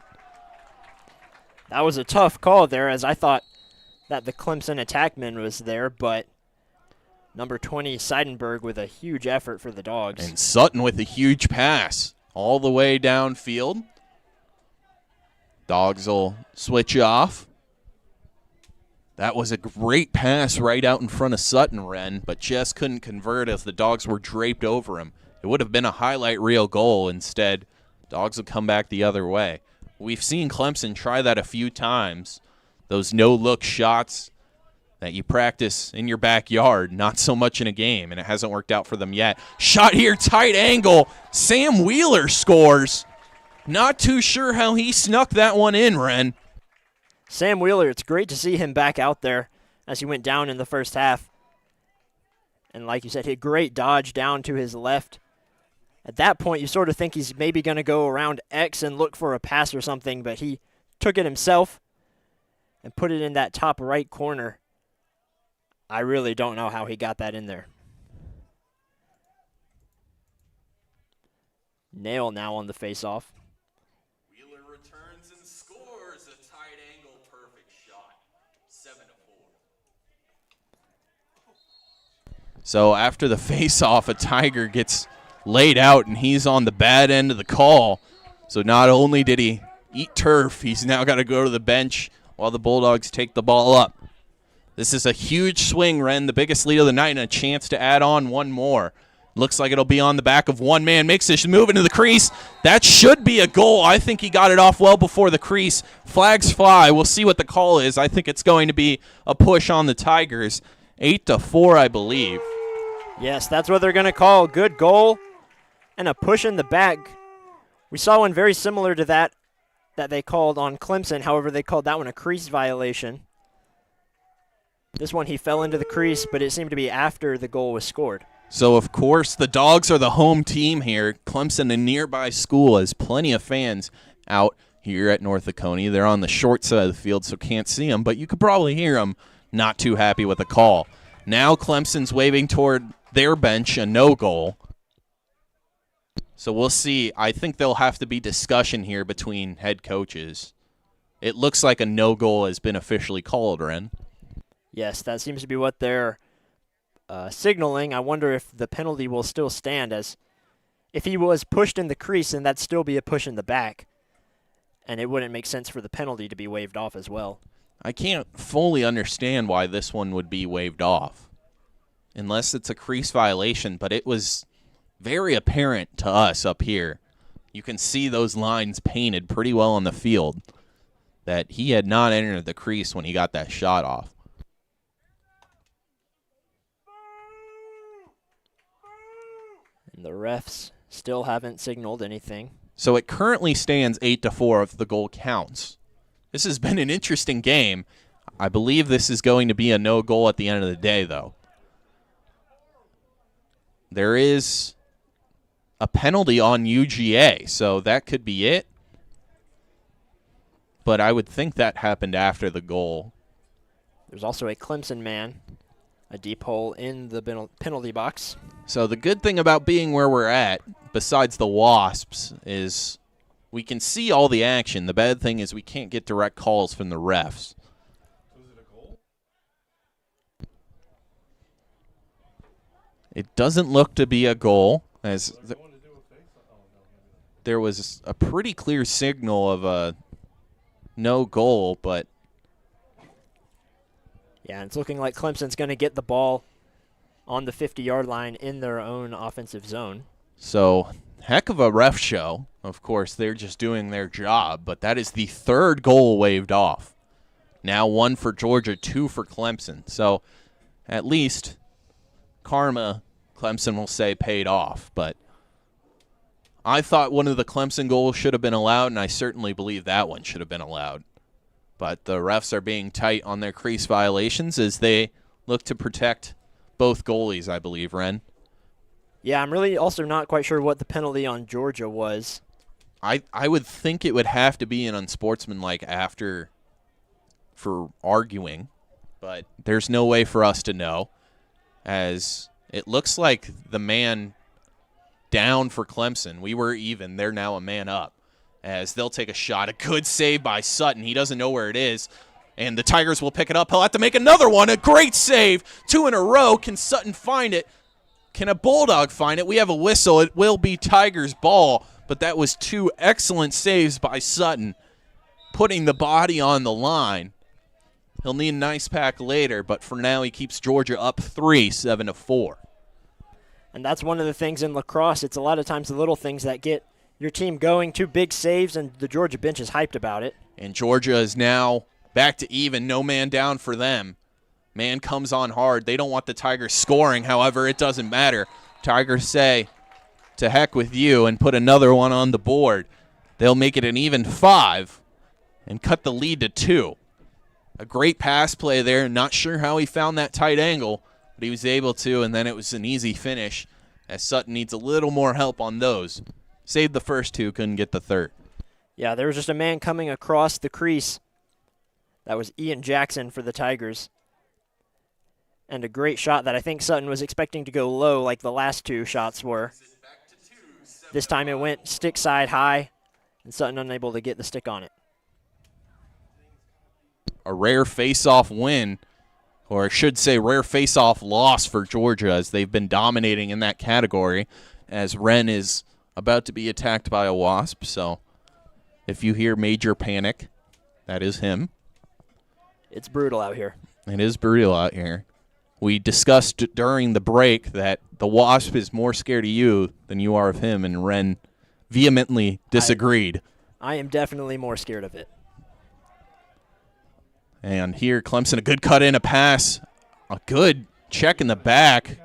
That was a tough call there, as I thought that the Clemson attackman was there, but number 20, Seidenberg, with a huge effort for the Dawgs. And Sutton with a huge pass all the way downfield. Dawgs will switch off. That was a great pass right out in front of Sutton, Ren, but just couldn't convert as the Dawgs were draped over him. It would have been a highlight reel goal. Instead, Dawgs will come back the other way. We've seen Clemson try that a few times. Those no-look shots that you practice in your backyard, not so much in a game, and it hasn't worked out for them yet. Shot here, tight angle. Sam Wheeler scores. Not too sure how he snuck that one in, Ren. Sam Wheeler, it's great to see him back out there as he went down in the first half. And like you said, a great dodge down to his left. At that point, you sort of think he's maybe going to go around X and look for a pass or something, but he took it himself and put it in that top right corner. I really don't know how he got that in there. Nail now on the faceoff. Wheeler returns and scores a tight angle perfect shot. 7-4. So after the faceoff, a Tiger gets laid out and he's on the bad end of the call. So not only did he eat turf, he's now got to go to the bench while the Bulldogs take the ball up. This is a huge swing, Ren, the biggest lead of the night, and a chance to add on one more. Looks like it'll be on the back of one man. Makes this move into the crease. That should be a goal. I think he got it off well before the crease. Flags fly. We'll see what the call is. I think it's going to be a push on the Tigers. 8-4, I believe. Yes, that's what they're going to call. Good goal and a push in the back. We saw one very similar to that they called on Clemson. However, they called that one a crease violation. This one, he fell into the crease, but it seemed to be after the goal was scored. So, of course, the Dawgs are the home team here. Clemson, a nearby school, has plenty of fans out here at North Oconee. They're on the short side of the field, so can't see them, but you could probably hear them not too happy with the call. Now Clemson's waving toward their bench, a no goal. So we'll see. I think there'll have to be discussion here between head coaches. It looks like a no goal has been officially called, Ren. Yes, that seems to be what they're signaling. I wonder if the penalty will still stand, as if he was pushed in the crease, then that'd still be a push in the back, and it wouldn't make sense for the penalty to be waved off as well. I can't fully understand why this one would be waved off, unless it's a crease violation, but it was very apparent to us up here. You can see those lines painted pretty well on the field that he had not entered the crease when he got that shot off. And the refs still haven't signaled anything. So it currently stands 8-4 if the goal counts. This has been an interesting game. I believe this is going to be a no goal at the end of the day, though. There is a penalty on UGA, so that could be it. But I would think that happened after the goal. There's also a Clemson man, a deep hole in the penalty box. So the good thing about being where we're at, besides the Wasps, is we can see all the action. The bad thing is we can't get direct calls from the refs. Was it a goal? It doesn't look to be a goal, as there was a pretty clear signal of a no goal, but yeah, it's looking like Clemson's going to get the ball on the 50-yard line in their own offensive zone. So, heck of a ref show. Of course, they're just doing their job, but that is the third goal waved off. Now 1 for Georgia, 2 for Clemson. So, at least karma, Clemson will say, paid off. But I thought one of the Clemson goals should have been allowed, and I certainly believe that one should have been allowed. But the refs are being tight on their crease violations as they look to protect both goalies, I believe, Ren. Yeah, I'm really also not quite sure what the penalty on Georgia was. I would think it would have to be an unsportsmanlike after for arguing, but there's no way for us to know, as it looks like the man down for Clemson. We were even. They're now a man up, as they'll take a shot. A good save by Sutton. He doesn't know where it is, and the Tigers will pick it up. He'll have to make another one. A great save. 2 in a row. Can Sutton find it? Can a Bulldog find it? We have a whistle. It will be Tigers' ball, but that was 2 excellent saves by Sutton, putting the body on the line. He'll need a nice pack later, but for now he keeps Georgia up 3, 7-4. And that's one of the things in lacrosse. It's a lot of times the little things that get your team going. 2 big saves, and the Georgia bench is hyped about it. And Georgia is now back to even. No man down for them. Man comes on hard. They don't want the Tigers scoring. However, it doesn't matter. Tigers say, to heck with you, and put another one on the board. They'll make it an even 5 and cut the lead to 2. A great pass play there. Not sure how he found that tight angle, but he was able to, and then it was an easy finish as Sutton needs a little more help on those. Saved the first two, couldn't get the third. Yeah, there was just a man coming across the crease. That was Ian Jackson for the Tigers. And a great shot that I think Sutton was expecting to go low like the last two shots were. This time it went stick side high, and Sutton unable to get the stick on it. A rare face-off win, or I should say rare face-off loss for Georgia, as they've been dominating in that category, as Wren is about to be attacked by a wasp. So if you hear major panic, that is him. It's brutal out here. It is brutal out here. We discussed during the break that the wasp is more scared of you than you are of him, and Wren vehemently disagreed. I am definitely more scared of it. And here, Clemson, a good cut in, a pass, a good check in the back,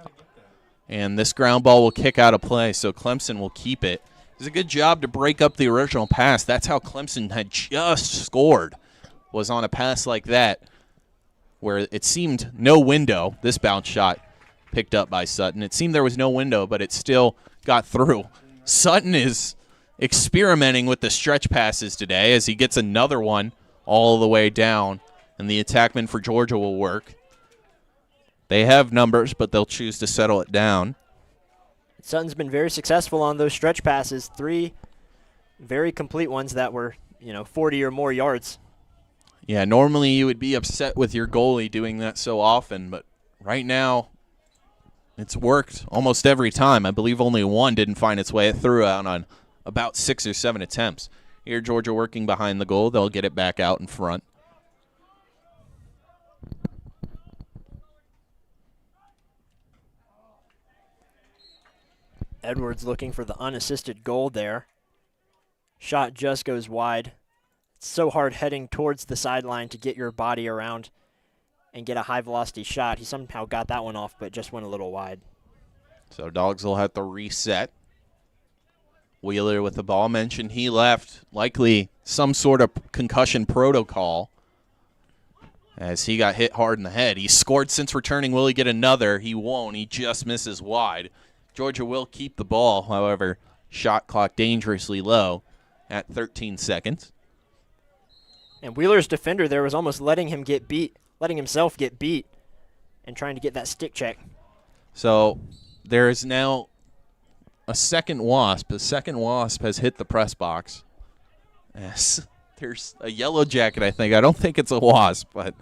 and this ground ball will kick out of play, so Clemson will keep it. It was a good job to break up the original pass. That's how Clemson had just scored, was on a pass like that, where it seemed no window. This bounce shot picked up by Sutton. It seemed there was no window, but it still got through. Sutton is experimenting with the stretch passes today as he gets another one all the way down, and the attackman for Georgia will work. They have numbers, but they'll choose to settle it down. Sutton's been very successful on those stretch passes. 3 very complete ones that were, 40 or more yards. Yeah, normally you would be upset with your goalie doing that so often, but right now it's worked almost every time. I believe only one didn't find its way through on about 6 or 7 attempts. Here, Georgia working behind the goal. They'll get it back out in front. Edwards looking for the unassisted goal there. Shot just goes wide. It's so hard heading towards the sideline to get your body around and get a high-velocity shot. He somehow got that one off, but just went a little wide. So Dawgs will have to reset. Wheeler with the ball. Mentioned he left, likely some sort of concussion protocol as he got hit hard in the head. He scored since returning. Will he get another? He won't. He just misses wide. Georgia will keep the ball, however, shot clock dangerously low at 13 seconds. And Wheeler's defender there was almost letting himself get beat and trying to get that stick check. So there is now a second wasp. The second wasp has hit the press box. Yes, there's a yellow jacket, I think. I don't think it's a wasp, but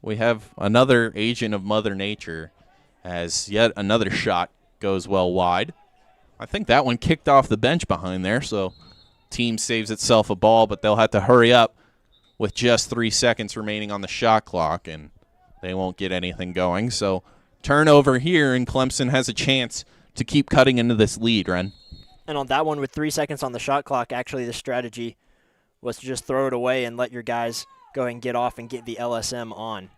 we have another agent of Mother Nature as yet another shot goes well wide. I think that one kicked off the bench behind there, so team saves itself a ball, but they'll have to hurry up with just 3 seconds remaining on the shot clock, and they won't get anything going. So turnover here, and Clemson has a chance to keep cutting into this lead, Ren. And on that one with 3 seconds on the shot clock, actually the strategy was to just throw it away and let your guys go and get off and get the LSM on.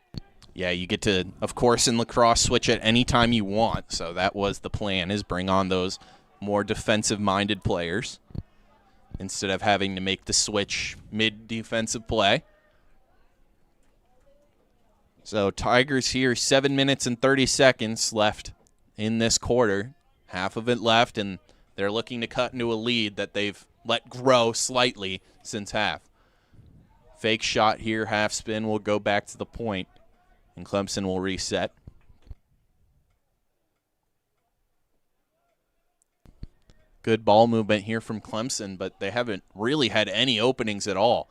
Yeah, you get to, of course, in lacrosse, switch at any time you want. So that was the plan, is bring on those more defensive-minded players instead of having to make the switch mid-defensive play. So Tigers here, 7 minutes and 30 seconds left in this quarter. Half of it left, and they're looking to cut into a lead that they've let grow slightly since half. Fake shot here, half spin, will go back to the point, and Clemson will reset. Good ball movement here from Clemson, but they haven't really had any openings at all.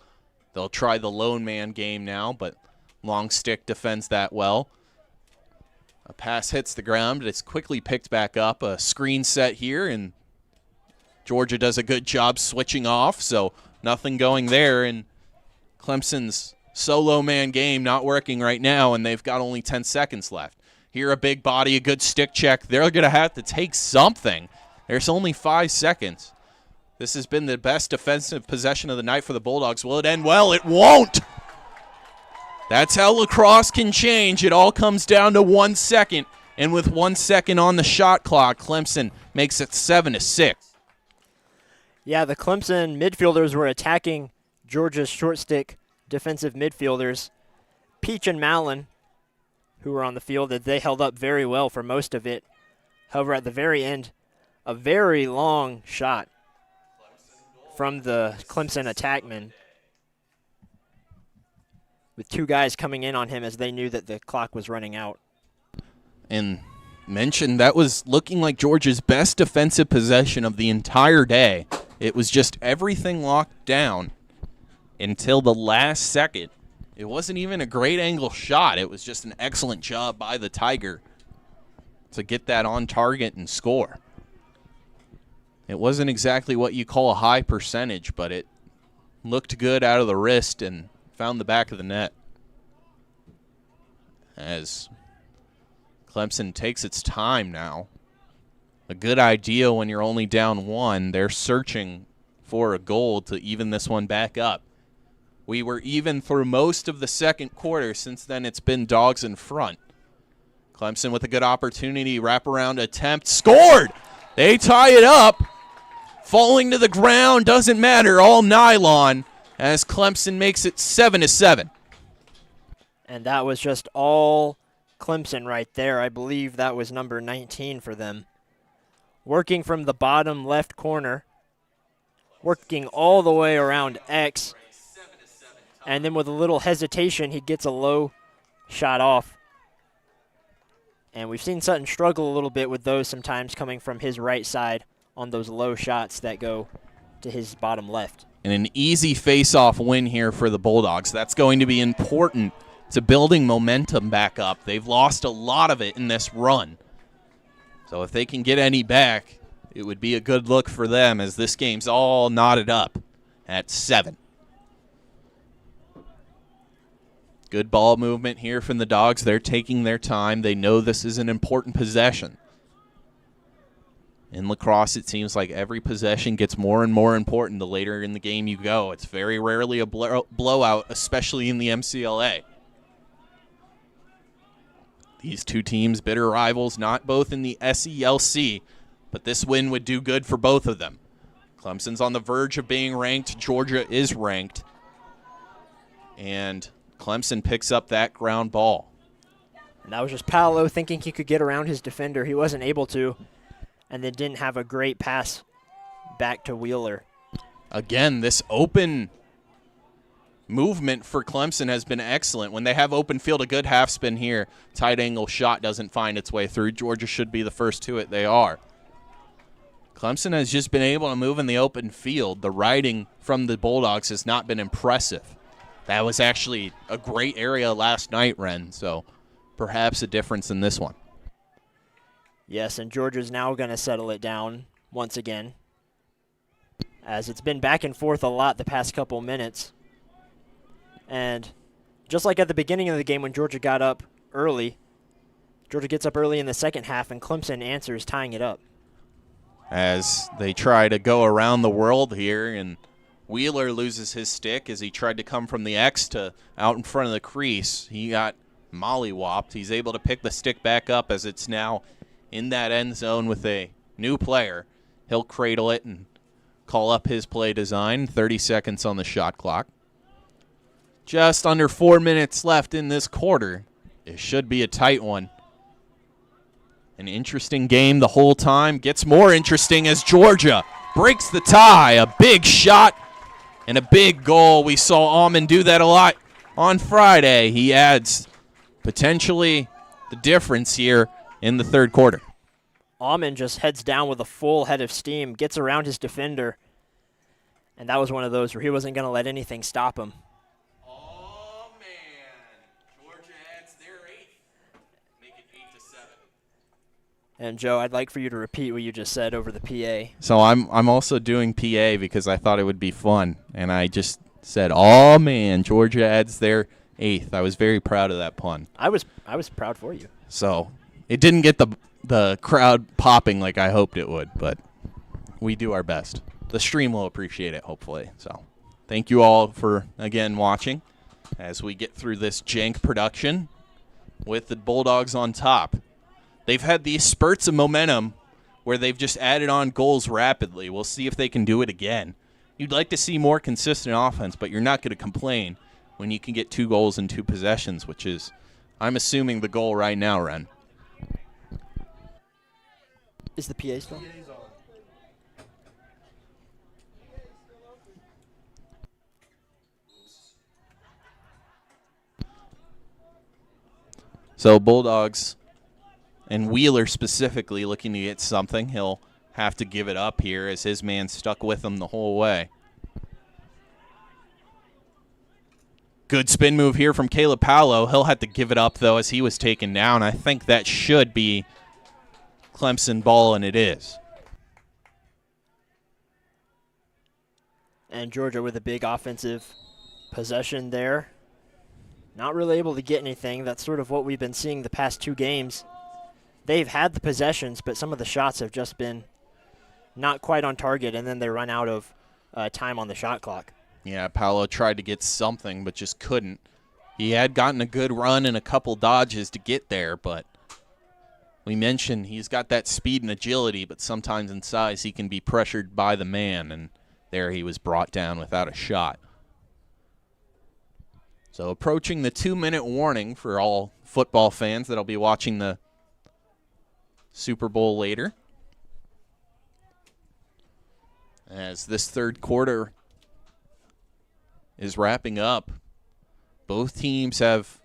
They'll try the lone man game now, but long stick defends that well. A pass hits the ground, but it's quickly picked back up. A screen set here, and Georgia does a good job switching off, so nothing going there. And Clemson's solo man game not working right now, and they've got only 10 seconds left. Here a big body, a good stick check. They're going to have to take something. There's only 5 seconds. This has been the best defensive possession of the night for the Bulldogs. Will it end well? It won't. That's how lacrosse can change. It all comes down to 1 second. And with 1 second on the shot clock, Clemson makes it 7-6. Yeah, the Clemson midfielders were attacking Georgia's short stick defensive midfielders. Peach and Mallon, who were on the field, that they held up very well for most of it. However, at the very end, a very long shot from the Clemson attackman, with two guys coming in on him as they knew that the clock was running out. And mentioned that was looking like Georgia's best defensive possession of the entire day. It was just everything locked down until the last second. It wasn't even a great angle shot. It was just an excellent job by the Tiger to get that on target and score. It wasn't exactly what you call a high percentage, but it looked good out of the wrist and found the back of the net. As Clemson takes its time now. A good idea when you're only down one. They're searching for a goal to even this one back up. We were even through most of the second quarter. Since then, it's been Dawgs in front. Clemson with a good opportunity. Wraparound attempt. Scored! They tie it up. Falling to the ground. Doesn't matter. All nylon as Clemson makes it 7-7. And that was just all Clemson right there. I believe that was number 19 for them. Working from the bottom left corner. Working all the way around X. And then with a little hesitation, he gets a low shot off. And we've seen Sutton struggle a little bit with those sometimes coming from his right side on those low shots that go to his bottom left. And an easy face-off win here for the Bulldogs. That's going to be important to building momentum back up. They've lost a lot of it in this run. So if they can get any back, it would be a good look for them as this game's all knotted up at 7. Good ball movement here from the Dogs. They're taking their time. They know this is an important possession. In lacrosse, it seems like every possession gets more and more important the later in the game you go. It's very rarely a blowout, especially in the MCLA. These two teams, bitter rivals, not both in the SELC, but this win would do good for both of them. Clemson's on the verge of being ranked. Georgia is ranked. And Clemson picks up that ground ball. And that was just Paolo thinking he could get around his defender. He wasn't able to, and then didn't have a great pass back to Wheeler. Again, this open movement for Clemson has been excellent. When they have open field, a good half spin here. Tight angle shot doesn't find its way through. Georgia should be the first to it. They are. Clemson has just been able to move in the open field. The riding from the Bulldogs has not been impressive. That was actually a great area last night, Ren, so perhaps a difference in this one. Yes, and Georgia's now going to settle it down once again, as it's been back and forth a lot the past couple minutes. And just like at the beginning of the game when Georgia got up early, Georgia gets up early in the second half, and Clemson answers, tying it up. As they try to go around the world here, and Wheeler loses his stick as he tried to come from the X to out in front of the crease. He got mollywopped. He's able to pick the stick back up as it's now in that end zone with a new player. He'll cradle it and call up his play design. 30 seconds on the shot clock. Just under 4 minutes left in this quarter. It should be a tight one. An interesting game the whole time. Gets more interesting as Georgia breaks the tie. A big shot and a big goal. We saw Almond do that a lot on Friday. He adds potentially the difference here in the third quarter. Almond just heads down with a full head of steam, gets around his defender, and that was one of those where he wasn't going to let anything stop him. Oh, man. Georgia adds their 8th. Make it 8-7. And, Joe, I'd like for you to repeat what you just said over the PA. So I'm also doing PA because I thought it would be fun, and I just said, "Oh man, Georgia adds their 8th." I was very proud of that pun. I was proud for you. So it didn't get the crowd popping like I hoped it would, but we do our best. The stream will appreciate it, hopefully. So thank you all for again watching as we get through this jank production with the Bulldogs on top. They've had these spurts of momentum where they've just added on goals rapidly. We'll see if they can do it again. You'd like to see more consistent offense, but you're not going to complain when you can get 2 goals in 2 possessions, which is, I'm assuming, the goal right now, Ren. Is the PA still? So Bulldogs and Wheeler specifically looking to get something. He'll have to give it up here as his man stuck with him the whole way. Good spin move here from Caleb Paolo. He'll have to give it up, though, as he was taken down. I think that should be Clemson ball, and it is. And Georgia with a big offensive possession there. Not really able to get anything. That's sort of what we've been seeing the past 2 games. They've had the possessions, but some of the shots have just been not quite on target, and then they run out of time on the shot clock. Yeah, Paolo tried to get something, but just couldn't. He had gotten a good run and a couple dodges to get there, but we mentioned he's got that speed and agility, but sometimes in size he can be pressured by the man, and there he was brought down without a shot. So approaching the 2-minute warning for all football fans that'll be watching the Super Bowl later. As this third quarter is wrapping up, both teams have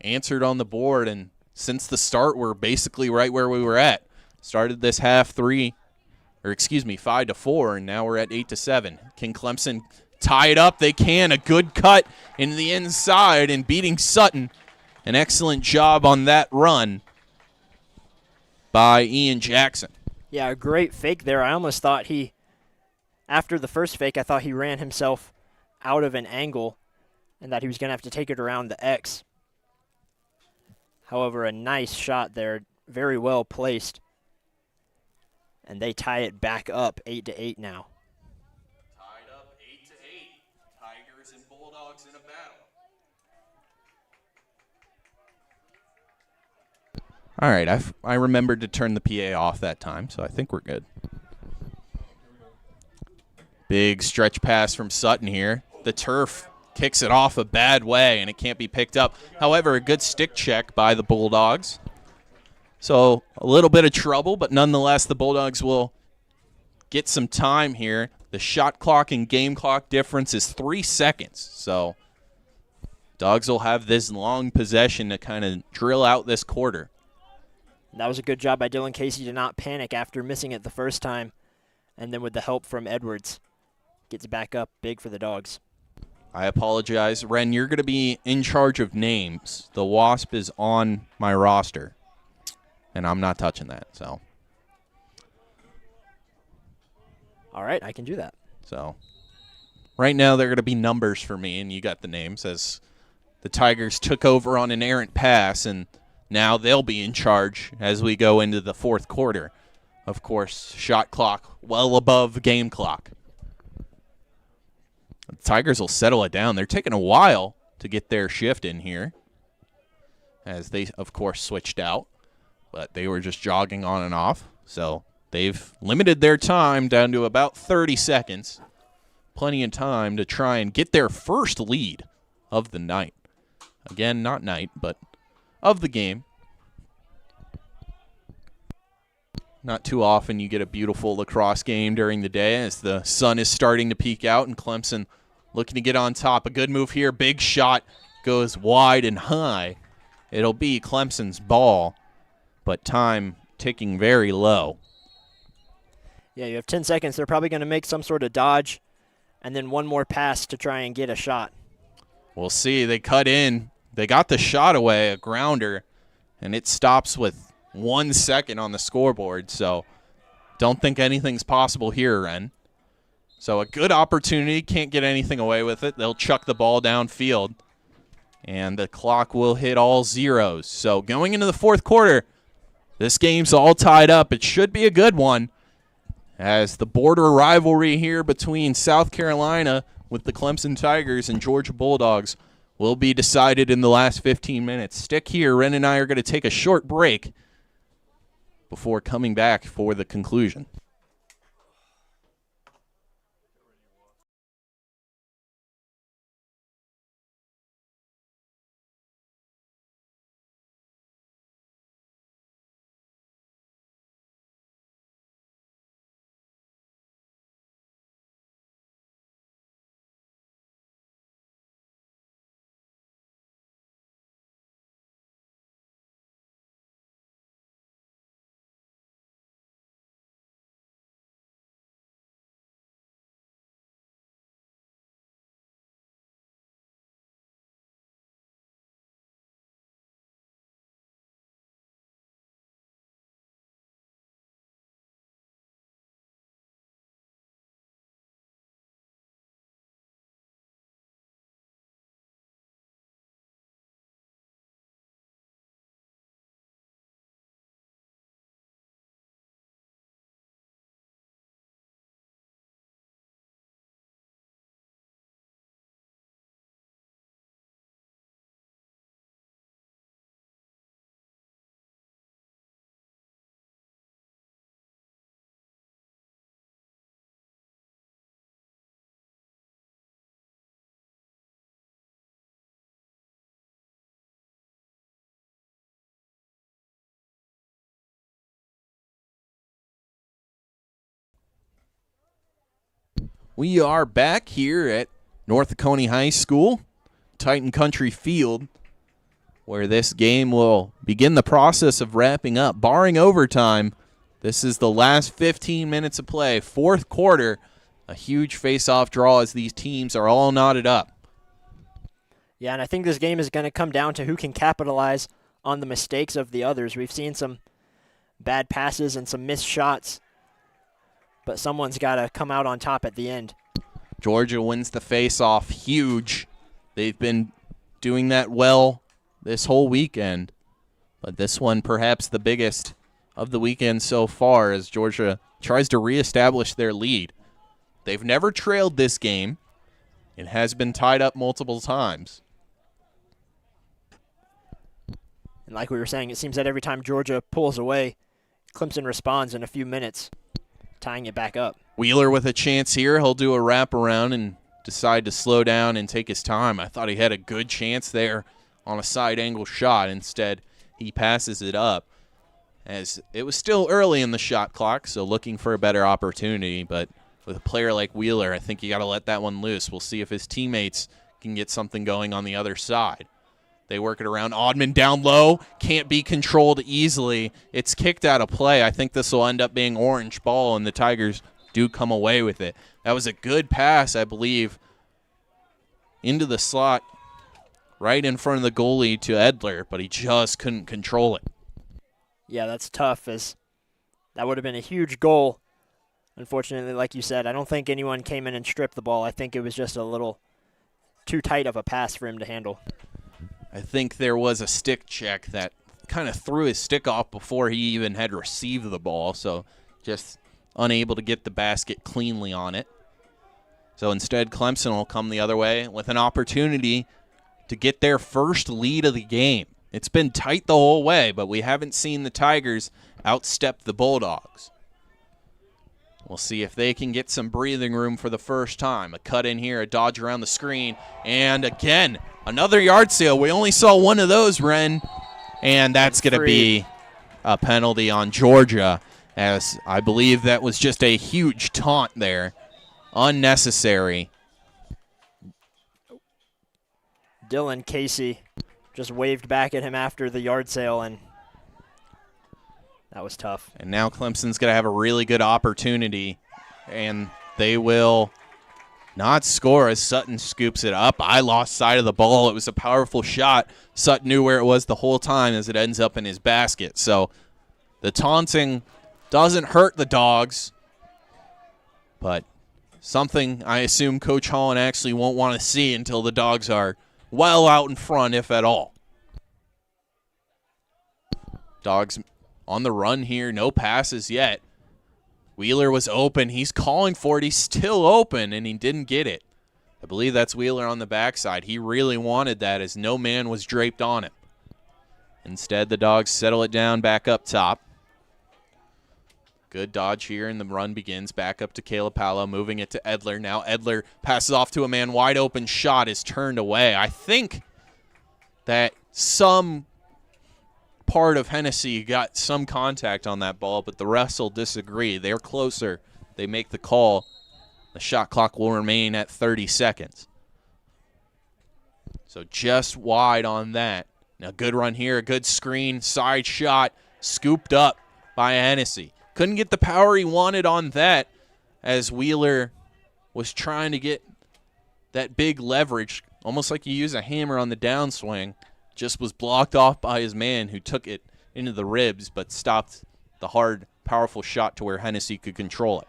answered on the board, and since the start, we're basically right where we were at. Started this half 5-4, and now we're at 8-7. Can Clemson tie it up? They can. A good cut in the inside and beating Sutton. An excellent job on that run by Ian Jackson. Yeah, a great fake there. I almost thought after the first fake, I thought he ran himself out of an angle and that he was going to have to take it around the X. However, a nice shot there, very well placed. And they tie it back up 8-8 now. Tied up 8-8. Tigers and Bulldogs in a battle. All right, I remembered to turn the PA off that time, so I think we're good. Big stretch pass from Sutton here. The turf kicks it off a bad way, and it can't be picked up. However, a good stick check by the Bulldogs. So a little bit of trouble, but nonetheless, the Bulldogs will get some time here. The shot clock and game clock difference is 3 seconds. So Dogs will have this long possession to kind of drill out this quarter. That was a good job by Dylan Casey to not panic after missing it the first time. And then with the help from Edwards, gets back up big for the Dogs. I apologize. Ren, you're going to be in charge of names. The Wasp is on my roster, and I'm not touching that. So, all right, I can do that. So right now they're going to be numbers for me, and you got the names as the Tigers took over on an errant pass, and now they'll be in charge as we go into the fourth quarter. Of course, shot clock well above game clock. The Tigers will settle it down. They're taking a while to get their shift in here as they, of course, switched out. But they were just jogging on and off. So they've limited their time down to about 30 seconds. Plenty of time to try and get their first lead of the night. Again, not night, but of the game. Not too often you get a beautiful lacrosse game during the day as the sun is starting to peek out and Clemson looking to get on top. A good move here. Big shot goes wide and high. It'll be Clemson's ball, but time ticking very low. Yeah, you have 10 seconds. They're probably going to make some sort of dodge and then one more pass to try and get a shot. We'll see. They cut in. They got the shot away, a grounder, and it stops with 1 second on the scoreboard. So don't think anything's possible here, Ren. So a good opportunity. Can't get anything away with it. They'll chuck the ball downfield, and the clock will hit all zeros. So going into the fourth quarter, this game's all tied up. It should be a good one as the border rivalry here between South Carolina with the Clemson Tigers and Georgia Bulldogs will be decided in the last 15 minutes. Stick here. Ren and I are going to take a short break before coming back for the conclusion. We are back here at North Oconee High School, Titan Country Field, where this game will begin the process of wrapping up. Barring overtime, this is the last 15 minutes of play. Fourth quarter, a huge face-off draw as these teams are all knotted up. Yeah, and I think this game is going to come down to who can capitalize on the mistakes of the others. We've seen some bad passes and some missed shots, but someone's got to come out on top at the end. Georgia wins the face-off huge. They've been doing that well this whole weekend, but this one perhaps the biggest of the weekend so far as Georgia tries to reestablish their lead. They've never trailed this game. It has been tied up multiple times. And like we were saying, it seems that every time Georgia pulls away, Clemson responds in a few minutes, tying it back up. Wheeler with a chance here. He'll do a wraparound and decide to slow down and take his time. I thought he had a good chance there on a side angle shot. Instead, he passes it up as it was still early in the shot clock, so looking for a better opportunity. But with a player like Wheeler, I think you got to let that one loose. We'll see if his teammates can get something going on the other side. They work it around. Oddman down low. Can't be controlled easily. It's kicked out of play. I think this will end up being orange ball, and the Tigers do come away with it. That was a good pass, I believe, into the slot right in front of the goalie to Edler, but he just couldn't control it. Yeah, that's tough, as that would have been a huge goal. Unfortunately, like you said, I don't think anyone came in and stripped the ball. I think it was just a little too tight of a pass for him to handle. I think there was a stick check that kind of threw his stick off before he even had received the ball, so just unable to get the basket cleanly on it. So instead, Clemson will come the other way with an opportunity to get their first lead of the game. It's been tight the whole way, but we haven't seen the Tigers outstep the Bulldogs. We'll see if they can get some breathing room for the first time. A cut in here, a dodge around the screen, and again, another yard sale. We only saw one of those, Ren, and that's going to be a penalty on Georgia, as I believe that was just a huge taunt there. Unnecessary. Dylan Casey just waved back at him after the yard sale, and that was tough. And now Clemson's going to have a really good opportunity, and they will not score as Sutton scoops it up. I lost sight of the ball. It was a powerful shot. Sutton knew where it was the whole time as it ends up in his basket. So the taunting doesn't hurt the Dogs, but something I assume Coach Holland actually won't want to see until the Dogs are well out in front, if at all. Dogs on the run here, no passes yet. Wheeler was open. He's calling for it. He's still open, and he didn't get it. I believe that's Wheeler on the backside. He really wanted that as no man was draped on him. Instead, the Dogs settle it down back up top. Good dodge here, and the run begins back up to Caleb Palo, moving it to Edler. Now Edler passes off to a man. Wide open shot is turned away. I think that some part of Hennessy got some contact on that ball, but the refs will disagree. They're closer. They make the call. The shot clock will remain at 30 seconds. So just wide on that. Now good run here, a good screen, side shot, scooped up by Hennessy. Couldn't get the power he wanted on that as Wheeler was trying to get that big leverage, almost like you use a hammer on the downswing. Just was blocked off by his man who took it into the ribs but stopped the hard, powerful shot to where Hennessy could control it.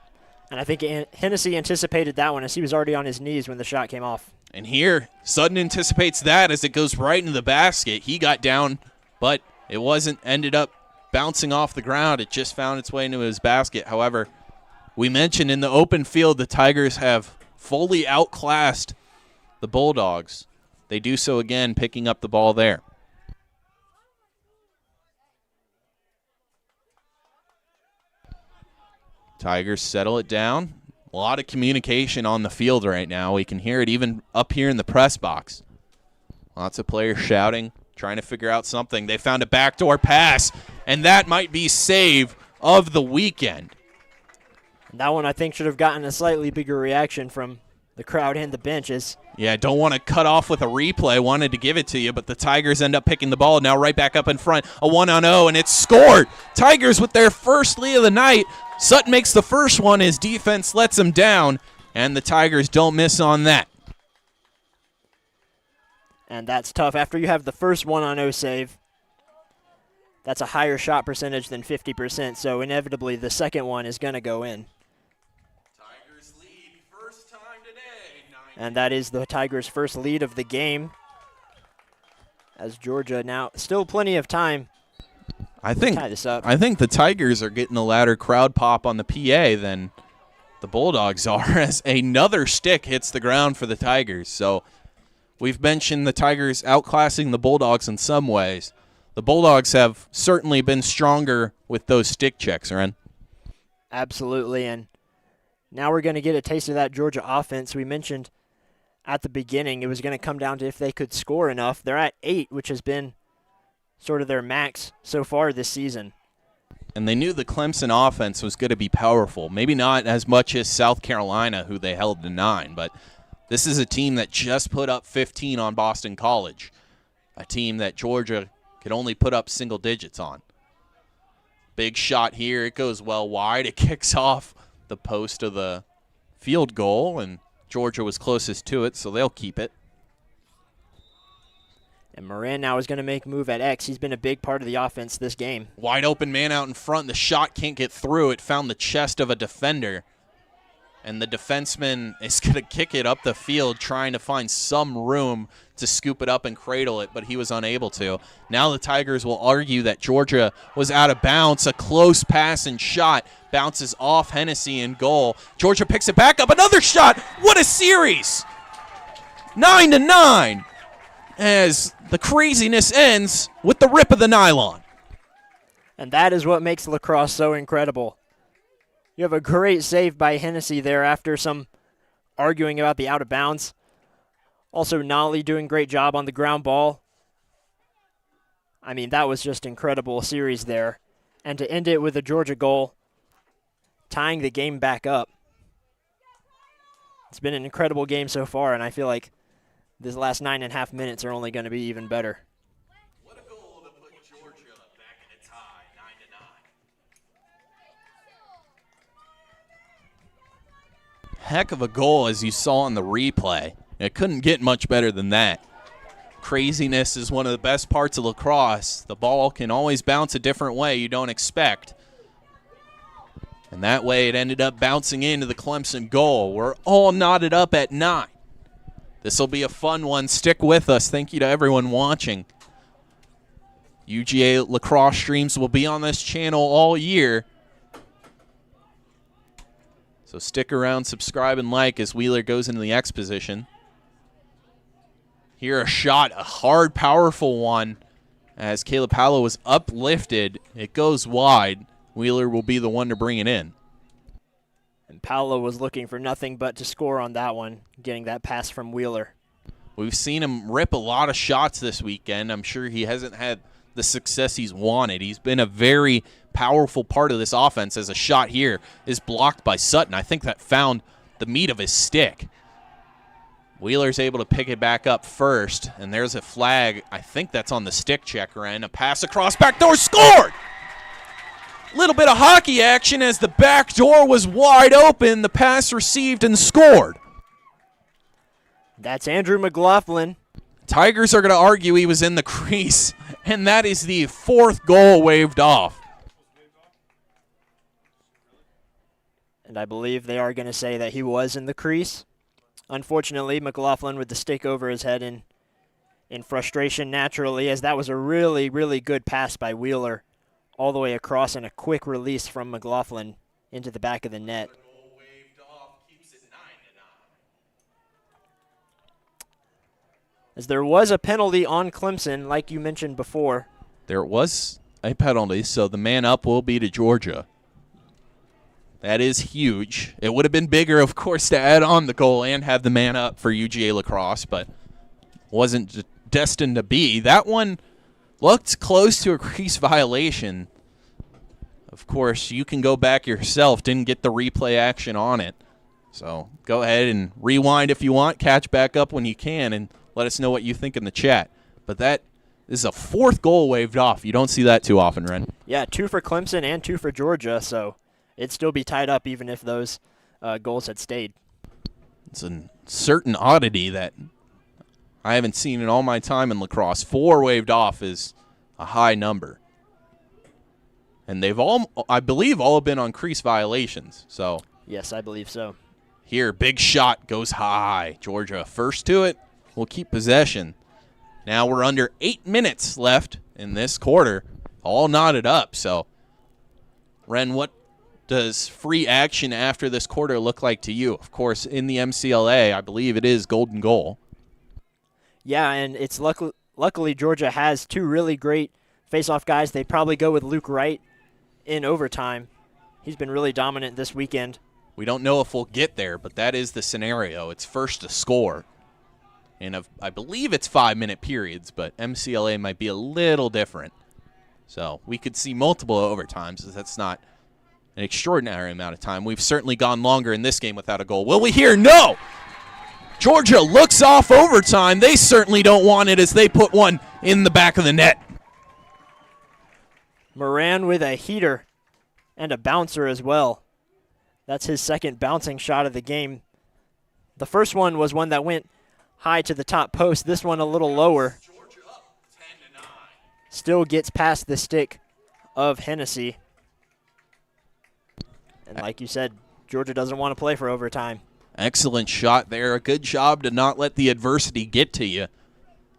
And I think Hennessy anticipated that one as he was already on his knees when the shot came off. And here, Sutton anticipates that as it goes right into the basket. He got down, but it ended up bouncing off the ground. It just found its way into his basket. However, we mentioned in the open field the Tigers have fully outclassed the Bulldogs. They do so again, picking up the ball there. Tigers settle it down. A lot of communication on the field right now. We can hear it even up here in the press box. Lots of players shouting, trying to figure out something. They found a backdoor pass, and that might be save of the weekend. That one I think should have gotten a slightly bigger reaction from the crowd and the benches. Yeah, don't want to cut off with a replay. Wanted to give it to you, but the Tigers end up picking the ball. Now right back up in front. A 1-on-0, and it's scored. Tigers with their first lead of the night. Sutton makes the first one. His defense lets him down, and the Tigers don't miss on that. And that's tough. After you have the first 1-on-0 save, that's a higher shot percentage than 50%, so inevitably the second one is going to go in. Tigers lead first time today. And that is the Tigers' first lead of the game. As Georgia now, still plenty of time I to tie this up. I think the Tigers are getting a louder crowd pop on the PA than the Bulldogs are as another stick hits the ground for the Tigers. So we've mentioned the Tigers outclassing the Bulldogs in some ways. The Bulldogs have certainly been stronger with those stick checks, Ren. Absolutely, and now we're going to get a taste of that Georgia offense. We mentioned at the beginning it was going to come down to if they could score enough. They're at 8, which has been sort of their max so far this season. And they knew the Clemson offense was going to be powerful. Maybe not as much as South Carolina, who they held to 9, but this is a team that just put up 15 on Boston College, a team that Georgia could only put up single digits on. Big shot here. It goes well wide. It kicks off the post of the field goal, and Georgia was closest to it, so they'll keep it. And Moran now is going to make a move at X. He's been a big part of the offense this game. Wide open man out in front. The shot can't get through. It found the chest of a defender. And the defenseman is going to kick it up the field, trying to find some room to scoop it up and cradle it, but he was unable to. Now the Tigers will argue that Georgia was out of bounds. A close pass and shot bounces off Hennessy in goal. Georgia picks it back up. Another shot. What a series. 9-9 as the craziness ends with the rip of the nylon. And that is what makes lacrosse so incredible. You have a great save by Hennessy there after some arguing about the out of bounds. Also, Nolly doing a great job on the ground ball. I mean, that was just incredible series there. And to end it with a Georgia goal, tying the game back up. It's been an incredible game so far, and I feel like this last 9.5 minutes are only going to be even better. What a goal to put Georgia back in a tie, 9-9. Heck of a goal, as you saw on the replay. It couldn't get much better than that. Craziness is one of the best parts of lacrosse. The ball can always bounce a different way you don't expect. And that way it ended up bouncing into the Clemson goal. We're all knotted up at 9. This will be a fun one. Stick with us. Thank you to everyone watching. UGA Lacrosse streams will be on this channel all year. So stick around, subscribe, and like as Wheeler goes into the X position. Here a shot, a hard, powerful one. As Caleb Powell was uplifted, it goes wide. Wheeler will be the one to bring it in. And Paolo was looking for nothing but to score on that one, getting that pass from Wheeler. We've seen him rip a lot of shots this weekend. I'm sure he hasn't had the success he's wanted. He's been a very powerful part of this offense, as a shot here is blocked by Sutton. I think that found the meat of his stick. Wheeler's able to pick it back up first, and there's a flag. I think that's on the stick checker end. A pass across, backdoor, scored! Little bit of hockey action as the back door was wide open. The pass received and scored. That's Andrew McLaughlin. Tigers are going to argue he was in the crease, and that is the 4th goal waved off. And I believe they are going to say that he was in the crease. Unfortunately, McLaughlin with the stick over his head in frustration naturally, as that was a really, really good pass by Wheeler all the way across and a quick release from McLaughlin into the back of the net. As there was a penalty on Clemson, like you mentioned before. There was a penalty, so the man up will be to Georgia. That is huge. It would have been bigger, of course, to add on the goal and have the man up for UGA Lacrosse, but wasn't destined to be. That one looked close to a crease violation. Of course, you can go back yourself. Didn't get the replay action on it. So go ahead and rewind if you want. Catch back up when you can and let us know what you think in the chat. But that is a fourth goal waved off. You don't see that too often, Ren. Yeah, 2 for Clemson and 2 for Georgia, so it'd still be tied up even if those goals had stayed. It's a certain oddity that I haven't seen in all my time in lacrosse. 4 waved off is a high number. And they've all, I believe, all been on crease violations. So yes, I believe so. here, big shot goes high. Georgia first to it. Will keep possession. Now we're under 8 minutes left in this quarter. All knotted up. So, Ren, what does free action after this quarter look like to you? Of course, in the MCLA, I believe it is golden goal. Yeah, and it's luckily Georgia has 2 really great face-off guys. They'd probably go with Luke Wright in overtime. He's been really dominant this weekend. We don't know if we'll get there, but that is the scenario. It's first to score. And I believe it's 5-minute periods, but MCLA might be a little different. So we could see multiple overtimes. That's not an extraordinary amount of time. We've certainly gone longer in this game without a goal. Will we hear? No! Georgia looks off overtime. They certainly don't want it as they put one in the back of the net. Moran with a heater and a bouncer as well. That's his second bouncing shot of the game. The first one was one that went high to the top post. This one a little lower. Still gets past the stick of Hennessy. And like you said, Georgia doesn't want to play for overtime. Excellent shot there. A good job to not let the adversity get to you.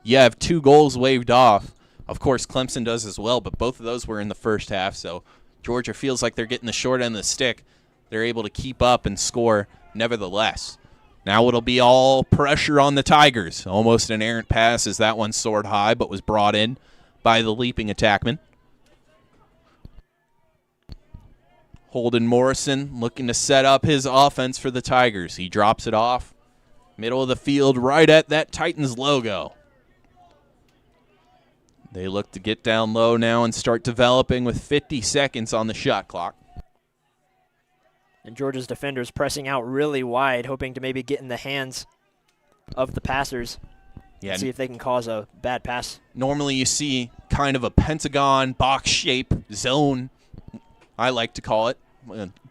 You have 2 goals waved off. Of course, Clemson does as well, but both of those were in the first half, so Georgia feels like they're getting the short end of the stick. They're able to keep up and score nevertheless. Now it'll be all pressure on the Tigers. Almost an errant pass as that one soared high, but was brought in by the leaping attackman. Holden Morrison looking to set up his offense for the Tigers. He drops it off. Middle of the field, right at that Titans logo. They look to get down low now and start developing with 50 seconds on the shot clock. And Georgia's defenders pressing out really wide, hoping to maybe get in the hands of the passers. Yeah, See if they can cause a bad pass. Normally you see kind of a pentagon, box shape, zone, I like to call it.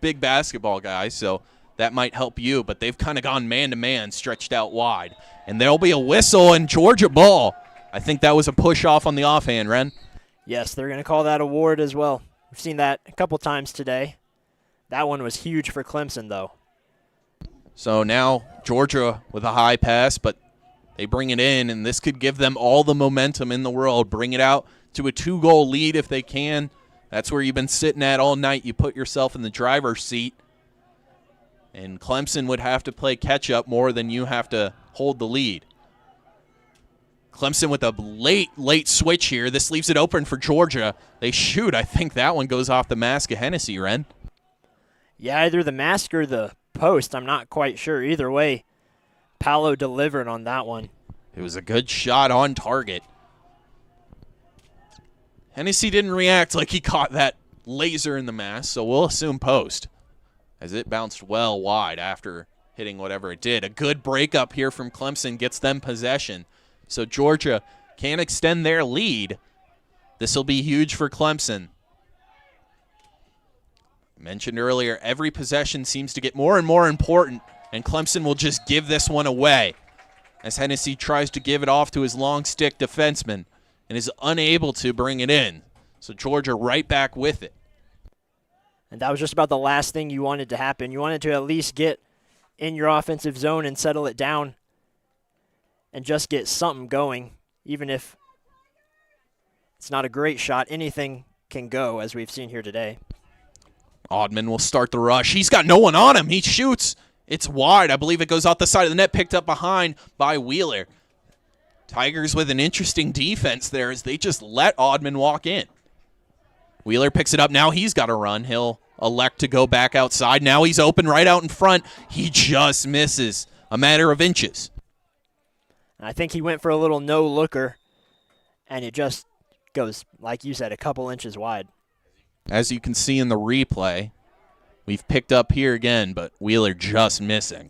Big basketball guys, so that might help you. But they've kind of gone man-to-man, stretched out wide. And there'll be a whistle and Georgia ball. I think that was a push-off on the offhand, Ren. Yes, they're going to call that a ward as well. We've seen that a couple times today. That one was huge for Clemson, though. So now Georgia with a high pass, but they bring it in, and this could give them all the momentum in the world. Bring it out to a 2-goal lead if they can. That's where you've been sitting at all night. You put yourself in the driver's seat, and Clemson would have to play catch-up more than you have to hold the lead. Clemson with a late switch here. This leaves it open for Georgia. They shoot. I think that one goes off the mask of Hennessy, Ren. Yeah, either the mask or the post. I'm not quite sure. Either way, Paolo delivered on that one. It was a good shot on target. Hennessy didn't react like he caught that laser in the mask, so we'll assume post, as it bounced well wide after hitting whatever it did. A good breakup here from Clemson gets them possession. So Georgia can extend their lead. This will be huge for Clemson. I mentioned earlier, every possession seems to get more and more important, and Clemson will just give this one away as Hennessy tries to give it off to his long stick defenseman and is unable to bring it in. So Georgia right back with it. And that was just about the last thing you wanted to happen. You wanted to at least get in your offensive zone and settle it down and just get something going. Even if it's not a great shot, anything can go, as we've seen here today. Oddman will start the rush. He's got no one on him. He shoots. It's wide. I believe it goes out the side of the net, picked up behind by Wheeler. Tigers with an interesting defense there as they just let Oddman walk in. Wheeler picks it up. Now he's got to run. He'll elect to go back outside. Now he's open right out in front. He just misses a matter of inches. I think he went for a little no-looker, and it just goes, like you said, a couple inches wide. As you can see in the replay, we've picked up here again, but Wheeler just missing.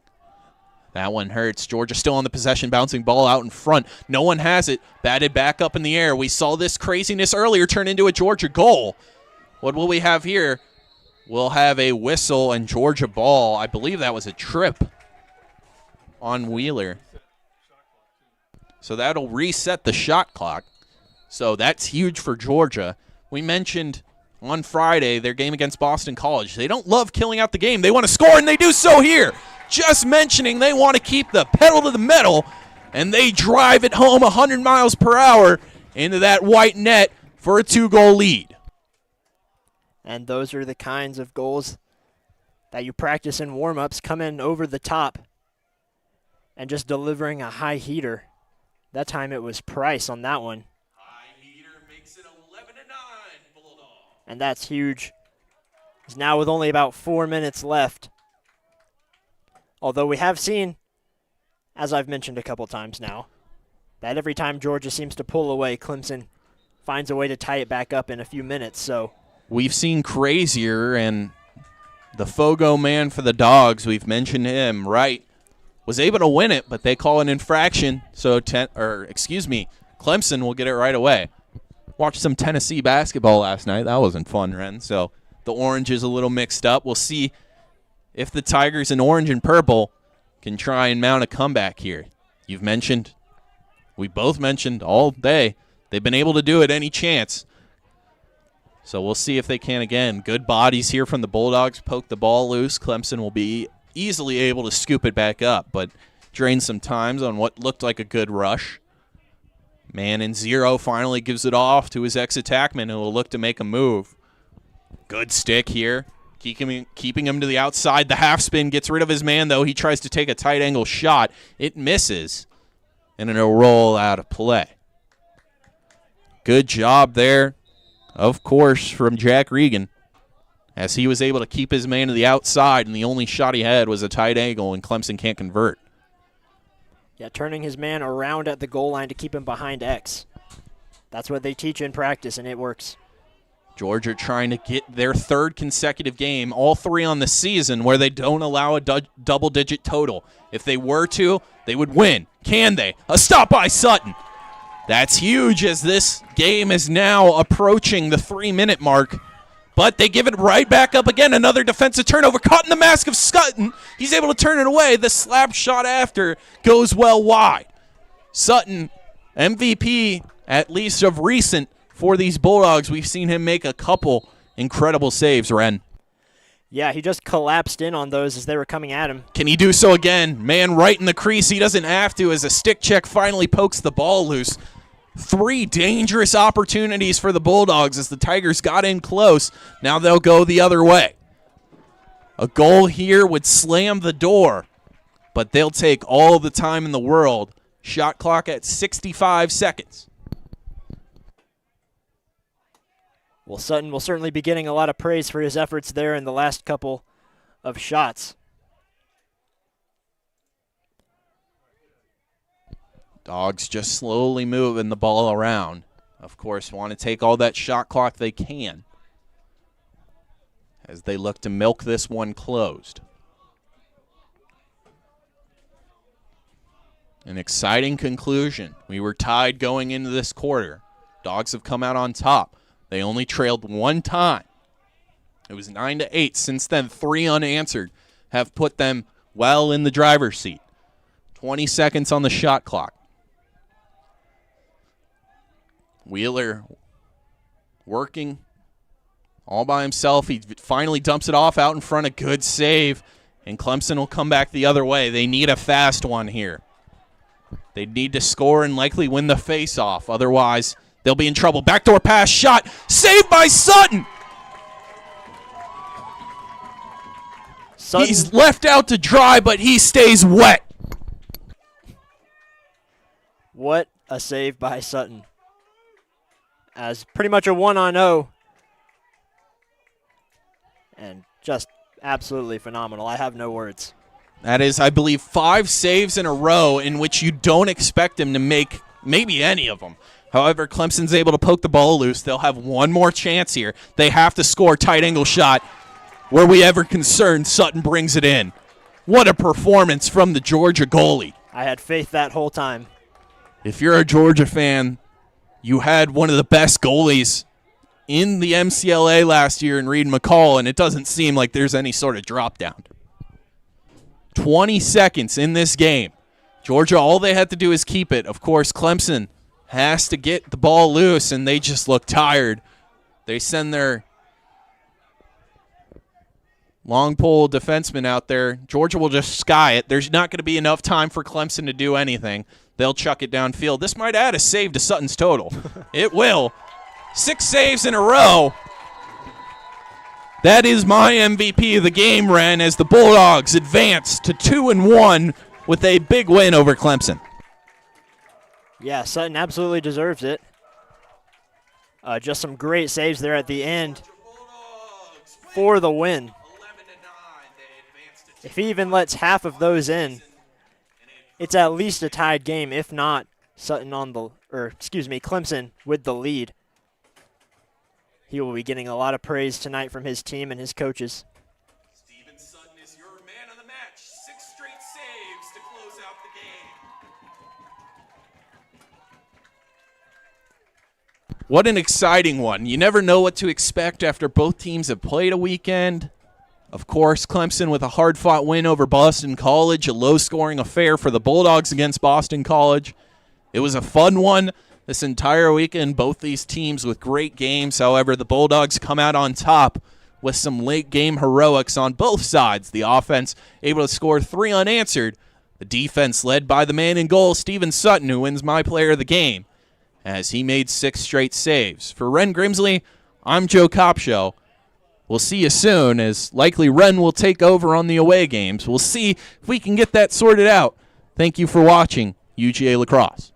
That one hurts. Georgia still on the possession, bouncing ball out in front. No one has it. Batted back up in the air. We saw this craziness earlier turn into a Georgia goal. What will we have here? We'll have a whistle and Georgia ball. I believe that was a trip on Wheeler. So that'll reset the shot clock. So that's huge for Georgia. We mentioned on Friday their game against Boston College. They don't love killing out the game. They want to score, and they do so here. Just mentioning they want to keep the pedal to the metal, and they drive it home 100 miles per hour into that white net for a 2-goal lead. And those are the kinds of goals that you practice in warm-ups, coming over the top and just delivering a high heater. That time it was Price on that one. High heater makes it 11-9, Bulldogs. And that's huge. It's now with only about 4 minutes left. Although we have seen, as I've mentioned a couple times now, that every time Georgia seems to pull away, Clemson finds a way to tie it back up in a few minutes. So we've seen crazier, and the Fogo man for the Dawgs, we've mentioned him, right, was able to win it, but they call an infraction. So, Clemson will get it right away. Watched some Tennessee basketball last night. That wasn't fun, Ren. So the orange is a little mixed up. We'll see if the Tigers in orange and purple can try and mount a comeback here. We both mentioned all day, they've been able to do it any chance. So we'll see if they can again. Good bodies here from the Bulldogs. Poke the ball loose. Clemson will be easily able to scoop it back up, but drain some times on what looked like a good rush. Man in zero finally gives it off to his ex-attackman, who will look to make a move. Good stick here. Keeping him to the outside. The half spin gets rid of his man, though. He tries to take a tight angle shot. It misses, and it'll roll out of play. Good job there, of course, from Jack Regan, as he was able to keep his man to the outside, and the only shot he had was a tight angle, and Clemson can't convert. Yeah, turning his man around at the goal line to keep him behind X. That's what they teach in practice, and it works. Georgia trying to get their third consecutive game, all three on the season, where they don't allow a double-digit total. If they were to, they would win. Can they? A stop by Sutton. That's huge, as this game is now approaching the 3-minute mark. But they give it right back up again. Another defensive turnover. Caught in the mask of Sutton. He's able to turn it away. The slap shot after goes well wide. Sutton, MVP, at least of recent, for these Bulldogs. We've seen him make a couple incredible saves, Ren. Yeah, he just collapsed in on those as they were coming at him. Can he do so again? Man right in the crease. He doesn't have to, as a stick check finally pokes the ball loose. 3 dangerous opportunities for the Bulldogs as the Tigers got in close. Now they'll go the other way. A goal here would slam the door, but they'll take all the time in the world. Shot clock at 65 seconds. Well, Sutton will certainly be getting a lot of praise for his efforts there in the last couple of shots. Dawgs just slowly moving the ball around. Of course, want to take all that shot clock they can as they look to milk this one closed. An exciting conclusion. We were tied going into this quarter. Dawgs have come out on top. They only trailed one time. It was 9-8. Since then, 3 unanswered have put them well in the driver's seat. 20 seconds on the shot clock. Wheeler working all by himself. He finally dumps it off out in front. A good save, and Clemson will come back the other way. They need a fast one here. They need to score and likely win the faceoff. Otherwise, they'll be in trouble. Backdoor pass, shot, saved by Sutton. He's left out to dry, but he stays wet. What a save by Sutton. As pretty much a 1-on-0. And just absolutely phenomenal. I have no words. That is, I believe, 5 saves in a row in which you don't expect him to make maybe any of them. However, Clemson's able to poke the ball loose. They'll have one more chance here. They have to score. Tight angle shot. Were we ever concerned, Sutton brings it in. What a performance from the Georgia goalie. I had faith that whole time. If you're a Georgia fan, you had one of the best goalies in the MCLA last year in Reed McCall, and it doesn't seem like there's any sort of drop down. 20 seconds in this game. Georgia, all they had to do is keep it. Of course, Clemson has to get the ball loose, and they just look tired. They send their long pole defenseman out there. Georgia will just sky it. There's not going to be enough time for Clemson to do anything. They'll chuck it downfield. This might add a save to Sutton's total. It will. 6 saves in a row. That is my MVP of the game, Ren, as the Bulldogs advance to 2-1 with a big win over Clemson. Yeah, Sutton absolutely deserves it. Just some great saves there at the end for the win. If he even lets half of those in, it's at least a tied game, if not Clemson with the lead. He will be getting a lot of praise tonight from his team and his coaches. Steven Sutton is your man of the match. 6 straight saves to close out the game. What an exciting one. You never know what to expect after both teams have played a weekend. Of course, Clemson with a hard-fought win over Boston College, a low-scoring affair for the Bulldogs against Boston College. It was a fun one this entire weekend, both these teams with great games. However, the Bulldogs come out on top with some late-game heroics on both sides. The offense able to score 3 unanswered. The defense led by the man in goal, Steven Sutton, who wins my player of the game, as he made 6 straight saves. For Ren Grimsley, I'm Joe Kopsho. We'll see you soon, as likely Ren will take over on the away games. We'll see if we can get that sorted out. Thank you for watching UGA Lacrosse.